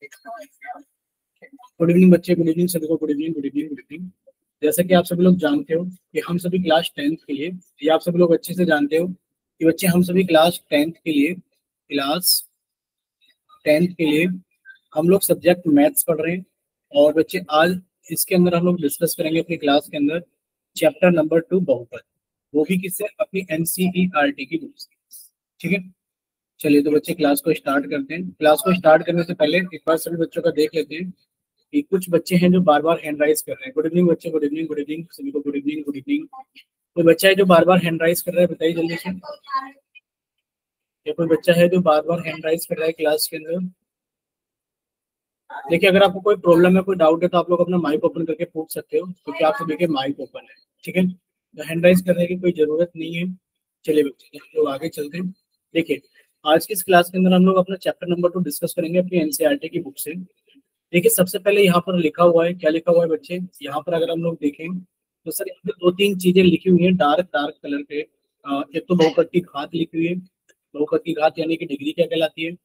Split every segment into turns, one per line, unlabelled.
Good evening बच्चे, good evening सभी को, good evening good evening good evening. जैसा कि आप सभी लोग जानते हो कि हम सभी क्लास 10th के लिए, ये आप सभी लोग अच्छे से जानते हो कि बच्चे हम सभी क्लास 10th के लिए हम लोग सब्जेक्ट मैथ्स पढ़ रहे हैं। और बच्चे आज इसके अंदर हम लोग डिस्कस करेंगे अपनी क्लास के अंदर चैप्टर नंबर 2 बहुपद, वो भी किससे, अपनी एनसीईआरटी की बुक से। ठीक है, चलिए तो बच्चे क्लास को स्टार्ट करते हैं। क्लास को स्टार्ट करने से पहले एक बार सभी बच्चों का देख लेते हैं कि कुछ बच्चे हैं जो बार बार हैंड राइज कर रहे हैं। गुड इवनिंग बच्चे, गुड इवनिंग गुड इवनिंग सभी को, गुड इवनिंग गुड इवनिंग। कोई बच्चा है जो बार बार हैंड राइज कर रहा है, बताइए जल्दी से। या कोई बच्चा है जो बार बार हैंड राइज कर रहा है क्लास के अंदर? देखिए, अगर आपको कोई प्रॉब्लम है, कोई डाउट है, तो आप लोग अपना माइक ओपन करके पूछ सकते हो, क्योंकि आप सभी के माइक ओपन है। ठीक है, तो हैंड राइज करने की कोई जरूरत नहीं है। चलिए बच्चे, हम लोग आगे चलते हैं। देखिए, आज की इस क्लास के अंदर हम लोग अपना चैप्टर नंबर 2 डिस्कस करेंगे अपनी एनसीईआरटी की बुक से। देखिए, सबसे पहले यहाँ पर लिखा हुआ है, क्या लिखा हुआ है बच्चे, यहाँ पर अगर हम लोग देखें तो सर यहाँ पे दो तीन चीजें लिखी हुई हैं डार्क डार्क कलर पे। एक तो बहुपद की घात लिखी हुई है। बहुपद की घात यानी कि डिग्री क्या कहलाती है।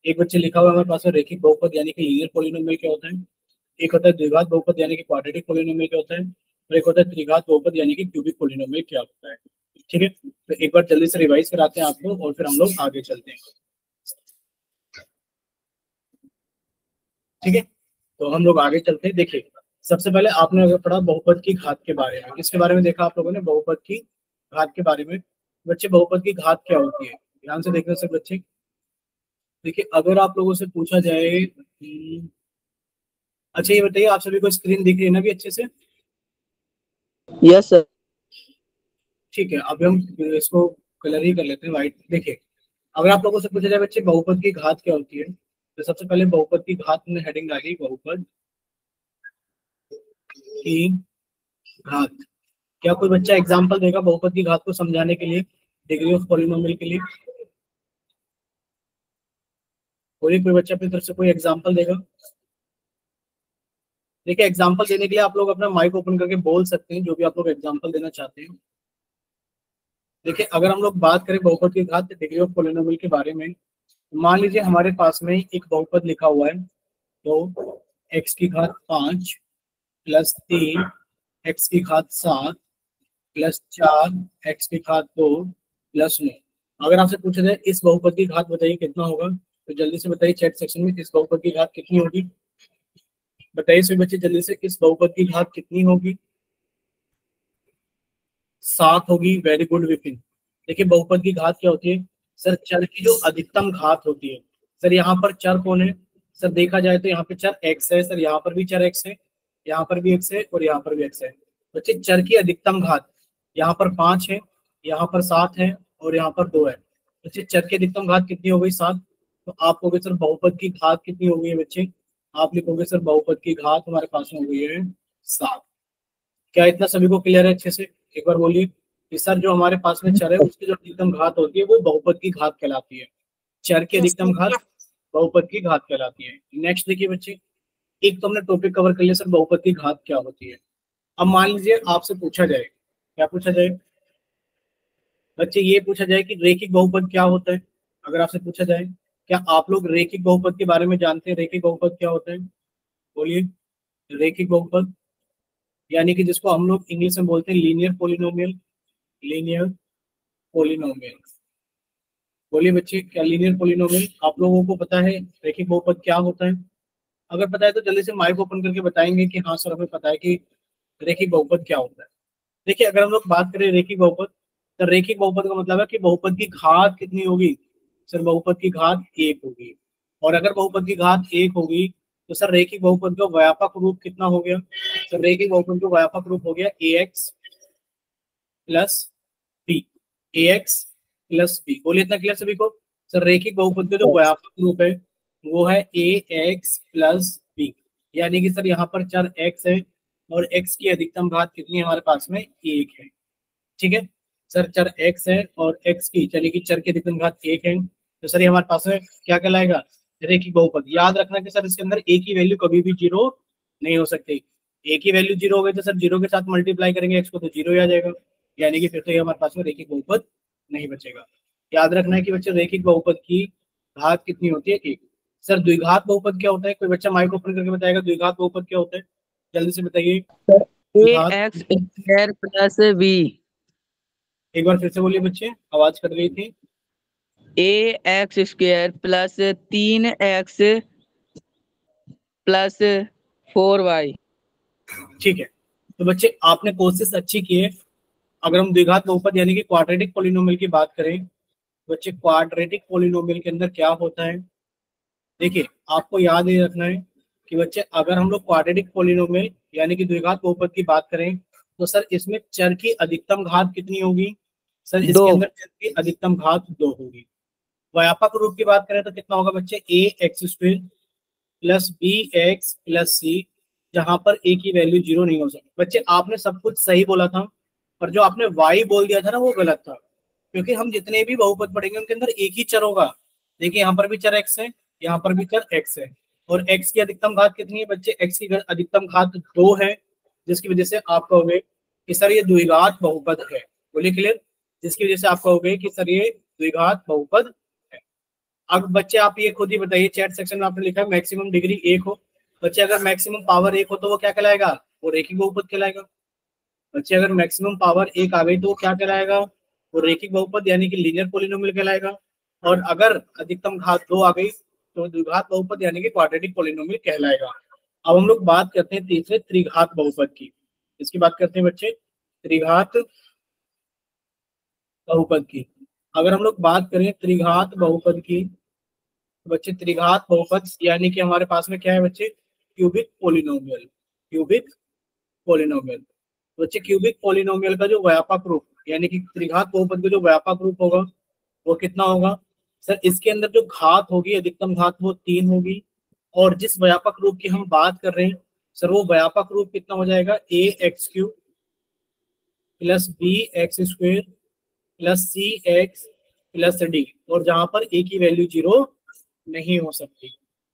एक बच्चे लिखा हुआ है हमारे पास में रेखिक बहुपद यानी कि लीनियर पॉलिनोमियल क्या होता है। एक होता है द्विघात बहुपद यानी कि क्वाड्रेटिक पॉलिनोमियल क्या होता है। और एक होता है त्रिघात बहुपद यानी कि क्यूबिक पॉलिनोमियल क्या होता है। ठीक है, तो एक बार जल्दी से रिवाइज कराते हैं आपको और फिर हम लोग आगे चलते हैं। ठीक है, तो हम लोग आगे चलते हैं। देखिए, सबसे पहले आपने अगर पढ़ा बहुपद की घात के बारे में, किसके बारे में देखा आप लोगों ने, बहुपद की घात के बारे में। बच्चे, बहुपद की घात क्या होती है, ध्यान से देखने से बच्चे। देखिए, अगर आप लोगों से पूछा जाए अच्छा ये बताइए, आप सभी को स्क्रीन दिख रही है ना भी अच्छे से?
Yes sir.
ठीक है, अब हम इसको कलर ही कर लेते हैं व्हाइट। देखिए, अगर आप लोगों से पूछा जाए बच्चे बहुपद की घात क्या होती है, तो सबसे पहले बहुपद की घात में हेडिंग डाली, बहुपद की घात। क्या कोई बच्चा एग्जांपल देगा बहुपद की घात को समझाने के लिए, डिग्री ऑफ पॉलिनोमियल के लिए? कोई बच्चा अपनी तरफ से कोई एग्जांपल देगा? देखिए, एग्जांपल देने के लिए आप लोग अपना माइक ओपन करके बोल सकते हैं जो भी आप लोग एग्जांपल देना चाहते हैं। देखिए, अगर हम लोग बात करें बहुपद की घात डिग्री ऑफ पॉलिनोमियल के बारे में, मान लीजिए हमारे पास में एक बहुपद लिखा हुआ है, तो x की घात 5 प्लस 3 x की घात 7 प्लस 4 x की घात 2 प्लस 9। अगर आपसे पूछा जाए इस बहुपद की घात बताइए कितना होगा, तो जल्दी से बताइए चैट सेक्शन में, इस बहुपद की घात कितनी होगी। बताइए सभी बच्चे जल्दी से, इस बहुपद की घात कितनी होगी? 7 होगी। Very good Vipin. देखिए, बहुपद की घात क्या होती है सर, चर की जो अधिकतम घात होती है। सर यहाँ पर चर कौन है? सर देखा जाए तो यहाँ पे चर x है, सर यहाँ पर भी चर x है, यहाँ पर भी x है और यहाँ पर भी x है। बच्चे, चर की अधिकतम घात यहाँ पर 5 है, यहाँ पर 7 है और यहाँ पर 2 है। बच्चे, चर की अधिकतम घात कितनी हो गई? 7। तो आप कहोगे सर बहुपद की घात कितनी हो गई है बच्चे? आप लिखोगे सर बहुपद की घात हमारे पास में हो गई है 7। क्या इतना सभी को क्लियर है अच्छे से? एक बार बोलिए कि सर जो हमारे पास में चर है उसकी जो अधिकतम घात होती है वो बहुपद की घात कहलाती है। चर की अधिकतम घात बहुपद की घात कहलाती है। नेक्स्ट देखिए बच्चे, एक तो हमने टॉपिक कवर कर लिया सर बहुपद की घात क्या होती है। अब मान लीजिए आपसे पूछा जाए, क्या पूछा जाए बच्चे, ये पूछा जाए कि रेखिक बहुपद क्या होता है। अगर आपसे पूछा जाए क्या आप लोग रेखिक बहुपद के बारे में जानते हैं, रेखिक बहुपद क्या होता है? बोलिए। रेखिक बहुपद यानी कि जिसको हम लोग इंग्लिश में बोलते हैं लीनियर पॉलिनोमियल। Linear polynomial. बोलिए बच्चे, क्या लीनियर पॉलिनोमियल आप लोगों को पता है रेखिक बहुपद क्या होता है? अगर पता है तो जल्दी से माइक ओपन करके बताएंगे कि हाँ सर हमें पता है कि रेखिक बहुपद क्या होता है। देखिए, अगर हम लोग बात करें रेखिक बहुपद, तो रेखिक बहुपद का मतलब है कि बहुपद की घात कितनी होगी? सर बहुपद की घात 1 होगी। और अगर बहुपद की घात 1 होगी तो सर रेखिक बहुपद का व्यापक रूप कितना हो गया? सर रेखिक बहुपद का व्यापक रूप हो गया ax प्लस बी। ax प्लस बी। बोलिए इतना क्लियर सभी को? सर रेखिक बहुपद का जो व्यापक रूप है वो है ax प्लस बी। यानी कि सर यहाँ पर चर x है और x की अधिकतम घात कितनी है हमारे पास में? 1 है। ठीक है, सर चर x है और x की यानी कि चर की अधिकतम घात 1 है, तो सर ये हमारे पास में क्या कहलाएगा? रेखिक बहुपद। याद रखना कि सर इसके अंदर एक ही वैल्यू कभी भी जीरो नहीं हो सकती। एक ही वैल्यू जीरो हो गई तो सर जीरो के साथ मल्टीप्लाई करेंगे x को तो जीरो ही आ जाएगा, यानी कि फिर तो ये हमारे पास में रेखिक बहुपद नहीं बचेगा। याद रखना है कि बच्चे रेखिक बहुपद की घात कितनी होती है? 1। सर द्विघात बहुपद क्या होता है? कोई बच्चा माइक ओपन करके बताएगा द्विघात बहुपद क्या होता है? जल्दी से बताइए।
ए
द्विघात,
एक्स स्क्वायर प्लस बी।
एक बार फिर से बोलिए बच्चे, आवाज कट गई थी।
A x square plus 3x plus 4y।
ठीक है, तो बच्चे आपने कोशिश अच्छी की है। अगर हम द्विघात बहुपद यानी कि क्वाड्रेटिक पॉलिनोमियल की बात करें, बच्चे क्वाड्रेटिक पॉलिनोमियल के अंदर क्या होता है? देखिए, आपको याद ही रखना है कि बच्चे अगर हम लोग क्वाड्रेटिक पॉलिनोमियल यानी कि द्विघात बहुपद की बात करें, तो सर इसमें चर की अधिकतम घात कितनी होगी? सर
दो।
इसके अंदर चर की अधिकतम घात 2 होगी। व्यापक रूप की बात करें तो कितना होगा बच्चे? A x square plus b x plus c, जहां पर ए की वैल्यू 0 नहीं हो सकती। बच्चे आपने सब कुछ सही बोला था, पर जो आपने वाई बोल दिया था ना वो गलत था, क्योंकि हम जितने भी बहुपद पढ़ेंगे उनके अंदर एक ही चर होगा। देखिए यहाँ पर भी चर एक्स है, यहाँ पर भी चर एक्स है, और एक्स की अधिकतम घात कितनी है बच्चे? एक्स की अधिकतम घात 2 है, जिसकी वजह से आप कहोगे कि सर ये द्विघात बहुपद है। बोलिए क्लियर? जिसकी वजह से आप कहोगे कि सर ये द्विघात बहुपद है। अब बच्चे आप ये खुद ही बताइए, चैट सेक्शन में आपने लिखा है मैक्सिमम डिग्री 1 हो। बच्चे अगर मैक्सिमम पावर 1 हो तो वो क्या कहलाएगा? वो रेखिक बहुपद कहलाएगा। बच्चे अगर मैक्सिमम पावर 1 आ गई तो वो क्या कहलाएगा? वो रेखिक बहुपद यानी कि लीनियर पॉलिनोमियल कहलाएगा। और अगर अधिकतम घात 2 आ गई तो द्विघात बहुपद यानी कि क्वाड्रेटिक पॉलिनोमियल कहलाएगा। अब हम लोग बात करते हैं तीसरे त्रिघात बहुपद की। इसकी बात करते हैं बच्चे त्रिघात बहुपद की। अगर हम लोग बात करें त्रिघात बहुपद की, तो बच्चे त्रिघात बहुपद यानी कि हमारे पास में क्या है बच्चे? Cubic polynomial. क्यूबिक पॉलिनोमियल, बच्चे क्यूबिक पॉलिनोमियल का जो व्यापक रूप यानी कि त्रिघात बहुपद का जो व्यापक रूप होगा वो कितना होगा? सर इसके अंदर जो घात होगी अधिकतम घात वो 3 होगी, और जिस व्यापक रूप की हम बात कर रहे हैं सर वो व्यापक रूप कितना हो जाएगा? A x cube plus b x square plus c x plus d, और जहां पर ए की वैल्यू 0 नहीं हो सकती।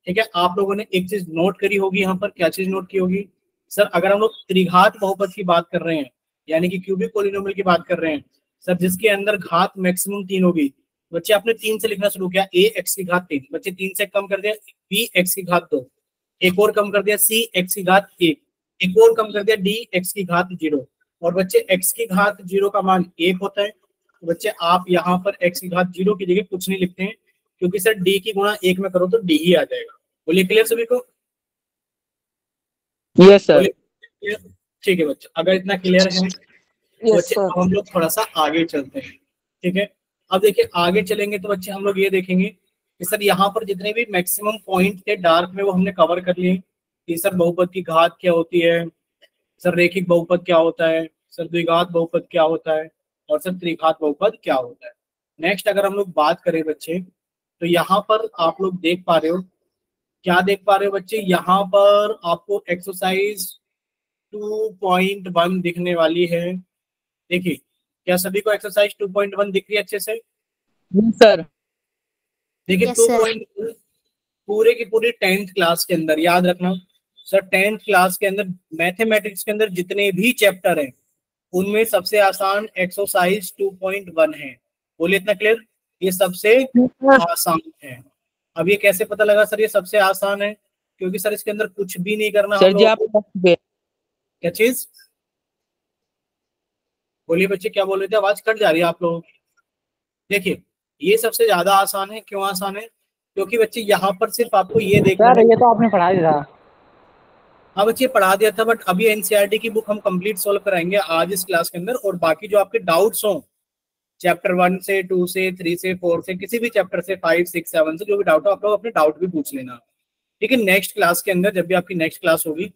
ठीक है, आप लोगों ने एक चीज नोट करी होगी यहाँ पर। क्या चीज नोट की होगी? सर अगर हम लोग त्रिघात बहुपद की बात कर रहे हैं यानी कि क्यूबिक पॉलिनोमियल की बात कर रहे हैं सर, जिसके अंदर घात मैक्सिमम 3 होगी। बच्चे आपने 3 से लिखना शुरू किया, ए एक्स की घात 3, बच्चे 3 से कम कर दिया बी एक्स की घात 2, एक और कम कर दिया सी एक्स की घात 1, एक और कम कर दिया डी एक्स की घात 0, और बच्चे एक्स की घात 0 का मान 1 होता है। तो बच्चे आप यहाँ पर एक्स की घात 0 की जगह कुछ नहीं लिखते हैं, क्योंकि सर डी की गुणा 1 में करो तो डी ही आ जाएगा। बोलिए क्लियर सभी को?
Yes sir.
बोलिए क्लियर? ठीक है बच्चे, अगर इतना क्लियर है तो
यस
बच्चे
सर।
अब हम लोग थोड़ा सा आगे चलते हैं। ठीक है, अब देखिए आगे चलेंगे तो बच्चे हम लोग ये देखेंगे कि सर यहाँ पर जितने भी मैक्सिमम पॉइंट थे डार्क में वो हमने कवर कर लिए कि सर बहुपद की घात क्या होती है, सर रेखिक बहुपद क्या होता है, सर द्विघात बहुपद क्या होता है, और सर त्रिघात बहुपद क्या होता है। नेक्स्ट अगर हम लोग बात करें बच्चे, तो यहाँ पर आप लोग देख पा रहे हो, क्या देख पा रहे हो बच्चे? यहाँ पर आपको एक्सरसाइज 2.1 दिखने वाली है। देखिए, क्या सभी को एक्सरसाइज 2.1 दिख रही है अच्छे से?
Yes sir.
देखिए
यस सर।
2.1 पूरे की पूरी 10th क्लास के अंदर, याद रखना सर 10th क्लास के अंदर मैथमेटिक्स के अंदर जितने भी चैप्टर हैं उनमें सबसे आसान एक्सरसाइज 2.1 है। बोलिए इतना क्लियर? ये सबसे आसान है। अब ये कैसे पता लगा सर ये सबसे आसान है? क्योंकि सर इसके अंदर कुछ भी नहीं करना हम
सर जी
लोगों
आप
को। क्या चीज? बोलिए बच्चे, क्या बोल रहे थे? आवाज कट जा रही है आप लोगों की। देखिए, ये सबसे ज्यादा आसान है। क्यों आसान है? क्योंकि बच्चे यहाँ पर सिर्फ आपको ये देखना
सर,
है।
ये तो आपने पढ़ा दिया था।
हाँ बच्चे पढ़ा दिया था, बट अभी एनसीईआरटी की बुक हम कंप्लीट सॉल्व कराएंगे आज इस क्लास के अंदर, और बाकी जो आपके डाउट्स हों चैप्टर 1 से 2 से 3 से 4 से किसी भी चैप्टर से 5 6 7 से जो भी डाउट हो आप लोग अपने डाउट भी पूछ लेना। ठीक है, नेक्स्ट क्लास के अंदर जब भी आपकी नेक्स्ट क्लास होगी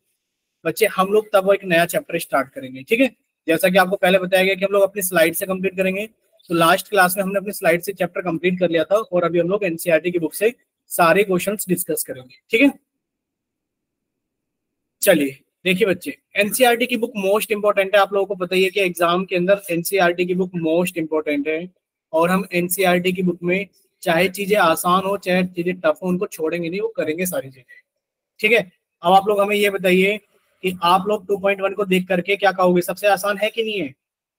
बच्चे हम लोग तब वो एक नया चैप्टर स्टार्ट करेंगे। ठीक है, जैसा कि आपको पहले बताया गया कि हम लोग अपनी स्लाइड से कंप्लीट करेंगे, तो लास्ट क्लास में हमने अपनी स्लाइड से चैप्टर कंप्लीट कर लिया था, और अभी हम लोग एनसीईआरटी की बुक से सारे क्वेश्चंस डिस्कस करेंगे। ठीक है, चलिए देखिए बच्चे, एनसीईआरटी की बुक मोस्ट इंपॉर्टेंट है। आप लोगों को पता ही है कि एग्जाम के अंदर एनसीईआरटी की बुक मोस्ट इंपॉर्टेंट है, और हम एनसीईआरटी की बुक में चाहे चीजें आसान हो चाहे चीजें टफ हो उनको छोड़ेंगे नहीं, वो करेंगे सारी चीजें। ठीक है, अब आप लोग हमें ये बताइए कि आप लोग 2.1 को देख करके क्या कहोगे, सबसे आसान है कि नहीं है?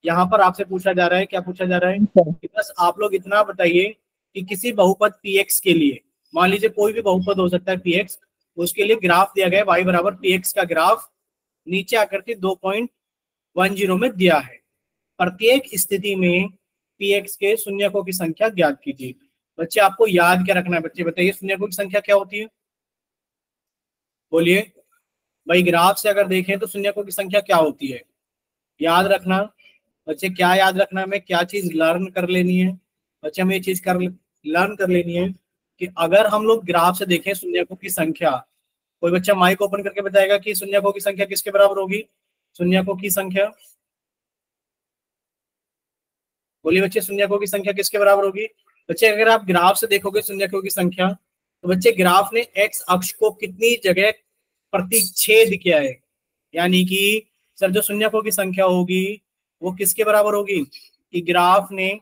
यहाँ पर आपसे पूछा जा रहा है, क्या पूछा जा रहा है कि बस आप लोग इतना बताइए कि किसी बहुपद px के लिए, मान लीजिए कोई भी बहुपद हो सकता है पी एक्स, उसके लिए ग्राफ दिया गया है y बराबर पी एक्स का ग्राफ नीचे आकर के 2.10 में दिया है। प्रत्येक स्थिति में पी एक्स के शून्यकों की संख्या ज्ञात कीजिए। बच्चे आपको याद क्या रखना है, बच्चे बताइए शून्यकों की संख्या क्या होती है, बोलिए भाई। ग्राफ से अगर देखें तो शून्यकों की संख्या क्या होती है, याद रखना बच्चे। क्या याद रखना है, हमें क्या चीज लर्न कर लेनी है बच्चे, हमें ये चीज लर्न कर लेनी है कि अगर हम लोग ग्राफ से देखें शून्यकों की संख्या, कोई बच्चा माइक ओपन करके बताएगा कि शून्यकों की संख्या किसके बराबर होगी, शून्यकों की संख्या, बोलिए बच्चे शून्यकों की संख्या किसके बराबर होगी। बच्चे अगर आप ग्राफ से देखोगे शून्यकों की संख्या, तो बच्चे ग्राफ ने एक्स अक्ष को कितनी जगह प्रतिच्छेद किया है, यानी कि सर जो शून्यकों की संख्या होगी वो किसके बराबर होगी कि ग्राफ ने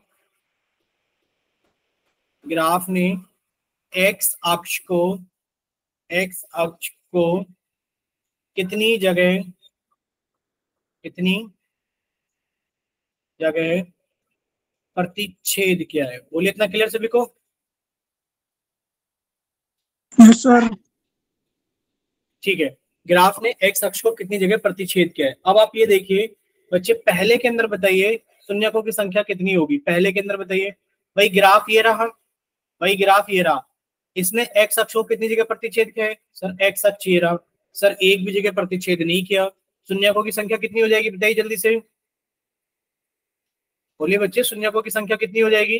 एक्स अक्ष को कितनी जगह प्रतिच्छेद किया है, बोलिए इतना क्लियर सभी को।
Yes sir.
ठीक है, ग्राफ ने एक्स अक्ष को कितनी जगह प्रतिच्छेद किया है। अब आप ये देखिए बच्चे, पहले के अंदर बताइए शून्यकों की संख्या कितनी होगी, पहले के अंदर बताइए। भाई ग्राफ ये रहा, इसने एक्स अक्ष को कितनी जगह प्रतिच्छेद किया है, सर एक्स अक्ष ये रहा, सर एक भी जगह प्रतिच्छेद नहीं किया। शून्यकों की संख्या कितनी हो जाएगी बताइए जल्दी से, बोलिए बच्चे शून्यकों की संख्या कितनी हो जाएगी।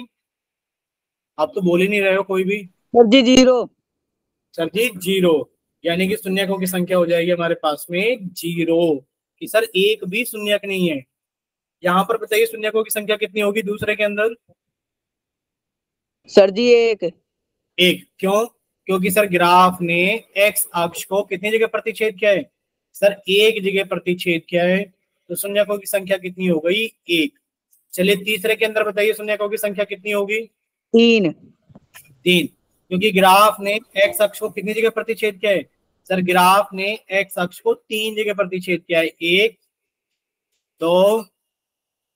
आप तो बोल ही नहीं रहे हो कोई भी।
सर जी 0।
सर जी 0, यानी कि शून्यकों की संख्या हो जाएगी हमारे पास में 0, कि सर एक भी शून्यक नहीं है। यहाँ पर बताइए शून्यकों की संख्या कितनी होगी दूसरे के अंदर,
सर जी 1।
क्यों, क्योंकि सर ग्राफ ने एक्स अक्ष को कितनी जगह प्रतिच्छेद किया है, सर एक जगह प्रतिच्छेद किया है, तो शून्यकों की संख्या कितनी हो गई 1। चलिए तीसरे के अंदर बताइए शून्यकों की संख्या कितनी होगी
3।
क्योंकि ग्राफ ने एक्स अक्ष को कितनी जगह प्रतिच्छेद किया है, सर ग्राफ ने एक्स अक्ष को 3 जगह प्रतिच्छेद किया है, 1 2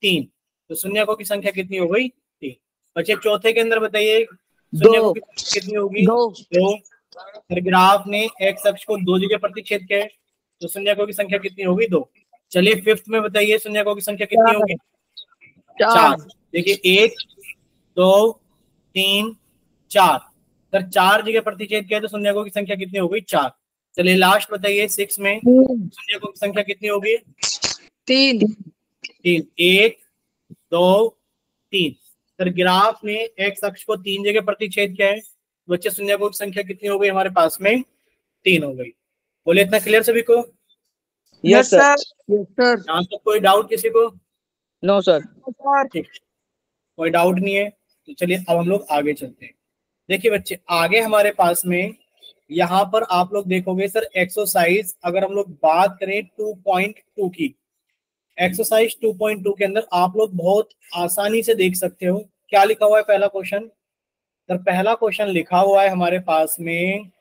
3, तो शून्यकों की संख्या कितनी हो गई 3। बच्चे चौथे के अंदर बताइए शून्यकों की संख्या कितनी होगी 2। सर ग्राफ ने एक्स अक्ष को 2 जगह प्रतिच्छेद किया है, तो शून्यकों की संख्या कितनी होगी 2। चलिए फिफ्थ में बताइए शून्यकों की संख्या कितनी होगी 4। देखिए 1 2 3 4, सर 4 जगह प्रतिच्छेद किया तो शून्यकों की संख्या कितनी हो गई 4। चलिए लास्ट बताइए 6 में शून्यकों की संख्या कितनी होगी
3।
1 2 3, सर ग्राफ ने एक्स अक्ष को 3 जगह प्रतिच्छेद किया है, बच्चे शून्यकों की संख्या कितनी हो गई हमारे पास में 3 हो गई। बोले इतना क्लियर सभी को।
Yes sir. Yes sir.
यहाँ तक कोई डाउट किसी को,
नो सर।
ठीक, कोई डाउट नहीं है, तो चलिए अब हम लोग आगे चलते हैं। देखिए बच्चे आगे हमारे पास में यहाँ पर आप लोग देखोगे सर एक्सरसाइज, अगर हम लोग बात करें 2.2 की, एक्सरसाइज 2.2 के अंदर आप लोग बहुत आसानी से देख सकते हो क्या लिखा हुआ है। पहला क्वेश्चन, सर पहला क्वेश्चन लिखा हुआ है हमारे पास में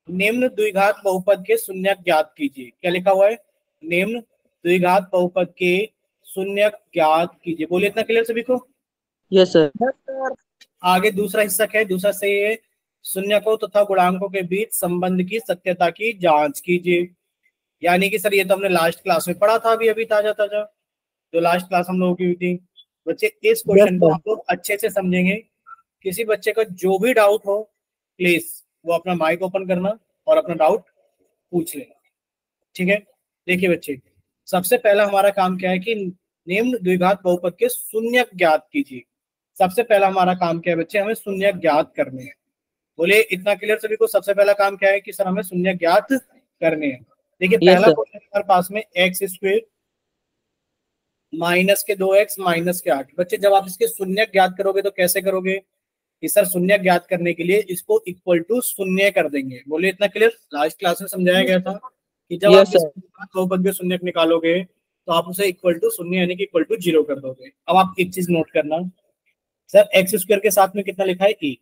निम्न द्विघात बहुपद के शून्यक ज्ञात कीजिए। क्या लिखा हुआ है, निम्न द्विघात बहुपद के शून्यक ज्ञात कीजिए। बोलिए इतना क्लियर सभी को।
Yes sir.
आगे दूसरा हिस्सा क्या है, दूसरा से शून्यकों तथा गुणांकों के बीच संबंध की सत्यता की जांच कीजिए। यानी कि सर ये तो हमने लास्ट क्लास में पढ़ा था, अभी ताजा जो लास्ट क्लास हम लोगों की हुई थी। बच्चे इस क्वेश्चन को आप लोग अच्छे से समझेंगे। किसी बच्चे का जो भी डाउट हो प्लीज वो अपना माइक ओपन करना और अपना डाउट पूछ लेना, ठीक है। देखिए बच्चे सबसे पहला हमारा काम क्या है कि निम्न द्विघात बहुपद के शून्यक ज्ञात कीजिए। सबसे पहला हमारा काम क्या है बच्चे, हमें शून्यक ज्ञात करने हैं। बोले इतना क्लियर सभी को। सबसे पहला काम क्या है कि सर हमें शून्यक ज्ञात करने हैं। देखिए पहला क्वेश्चन हमारे पास में एक्स स्क्वायर माइनस के 2x माइनस के 8। बच्चे जब आप इसके शून्यक ज्ञात करोगे तो कैसे करोगे कि सर शून्यक ज्ञात करने के लिए इसको इक्वल टू शून्य कर देंगे। बोलिए इतना क्लियर। लास्ट क्लास में समझाया गया था कि जब आप बहुपद के शून्यक निकालोगे तो आप उसे इक्वल टू शून्य यानी कि इक्वल टू 0 कर दोगे। अब आप एक चीज नोट करना, सर एक्स स्क्वायर के साथ में कितना लिखा है 1,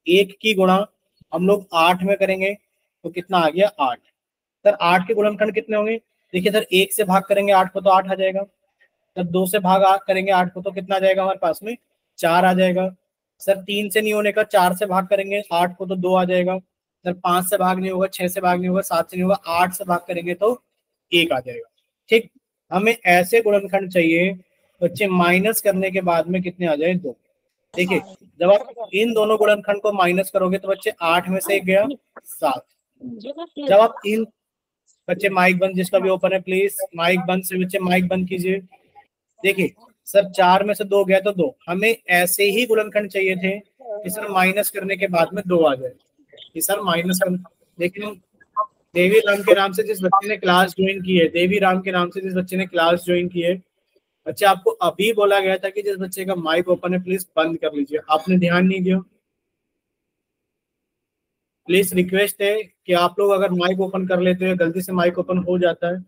1 की गुणा हम लोग 8 में करेंगे तो कितना आ गया 8। सर 8 के गुणनखंड कितने होंगे, देखिए सर 1 से भाग करेंगे 8 को तो 8 आ जाएगा। सर 2 से भाग करेंगे 8 को तो कितना आ जाएगा हमारे पास में 4 आ जाएगा। सर 3 से नहीं होने का 4 से भाग करेंगे 8 को तो 2 आ जाएगा। सर 5 से भाग नहीं होगा, 6 से भाग नहीं होगा, 7 से नहीं होगा, 8 से भाग करेंगे तो 1 आ जाएगा। ठीक, हमें ऐसे गुणनखंड चाहिए बच्चे माइनस करने के बाद में कितने आ जाए, 2। देखिए जब आप इन दोनों गुणनखंड को माइनस करोगे तो बच्चे 8 में से 1 गया 7। जब आप इन बच्चे माइक बंद, जिसका भी ओपन है प्लीज माइक बंद से बच्चे माइक बंद कीजिए। देखिए सर 4 में से 2 गया तो 2, हमें ऐसे ही गुणनखंड चाहिए थे कि सर माइनस करने के बाद में 2 आ जाए कि सर माइनस कर। लेकिन देवी राम के नाम से जिस बच्चे ने क्लास ज्वाइन की है, देवी राम के नाम से जिस बच्चे ने क्लास ज्वाइन की है, बच्चे आपको अभी बोला गया था कि जिस बच्चे का माइक ओपन है प्लीज बंद कर लीजिए, आपने ध्यान नहीं दिया। प्लीज रिक्वेस्ट है कि आप लोग अगर माइक ओपन कर लेते हैं, गलती से माइक ओपन हो जाता है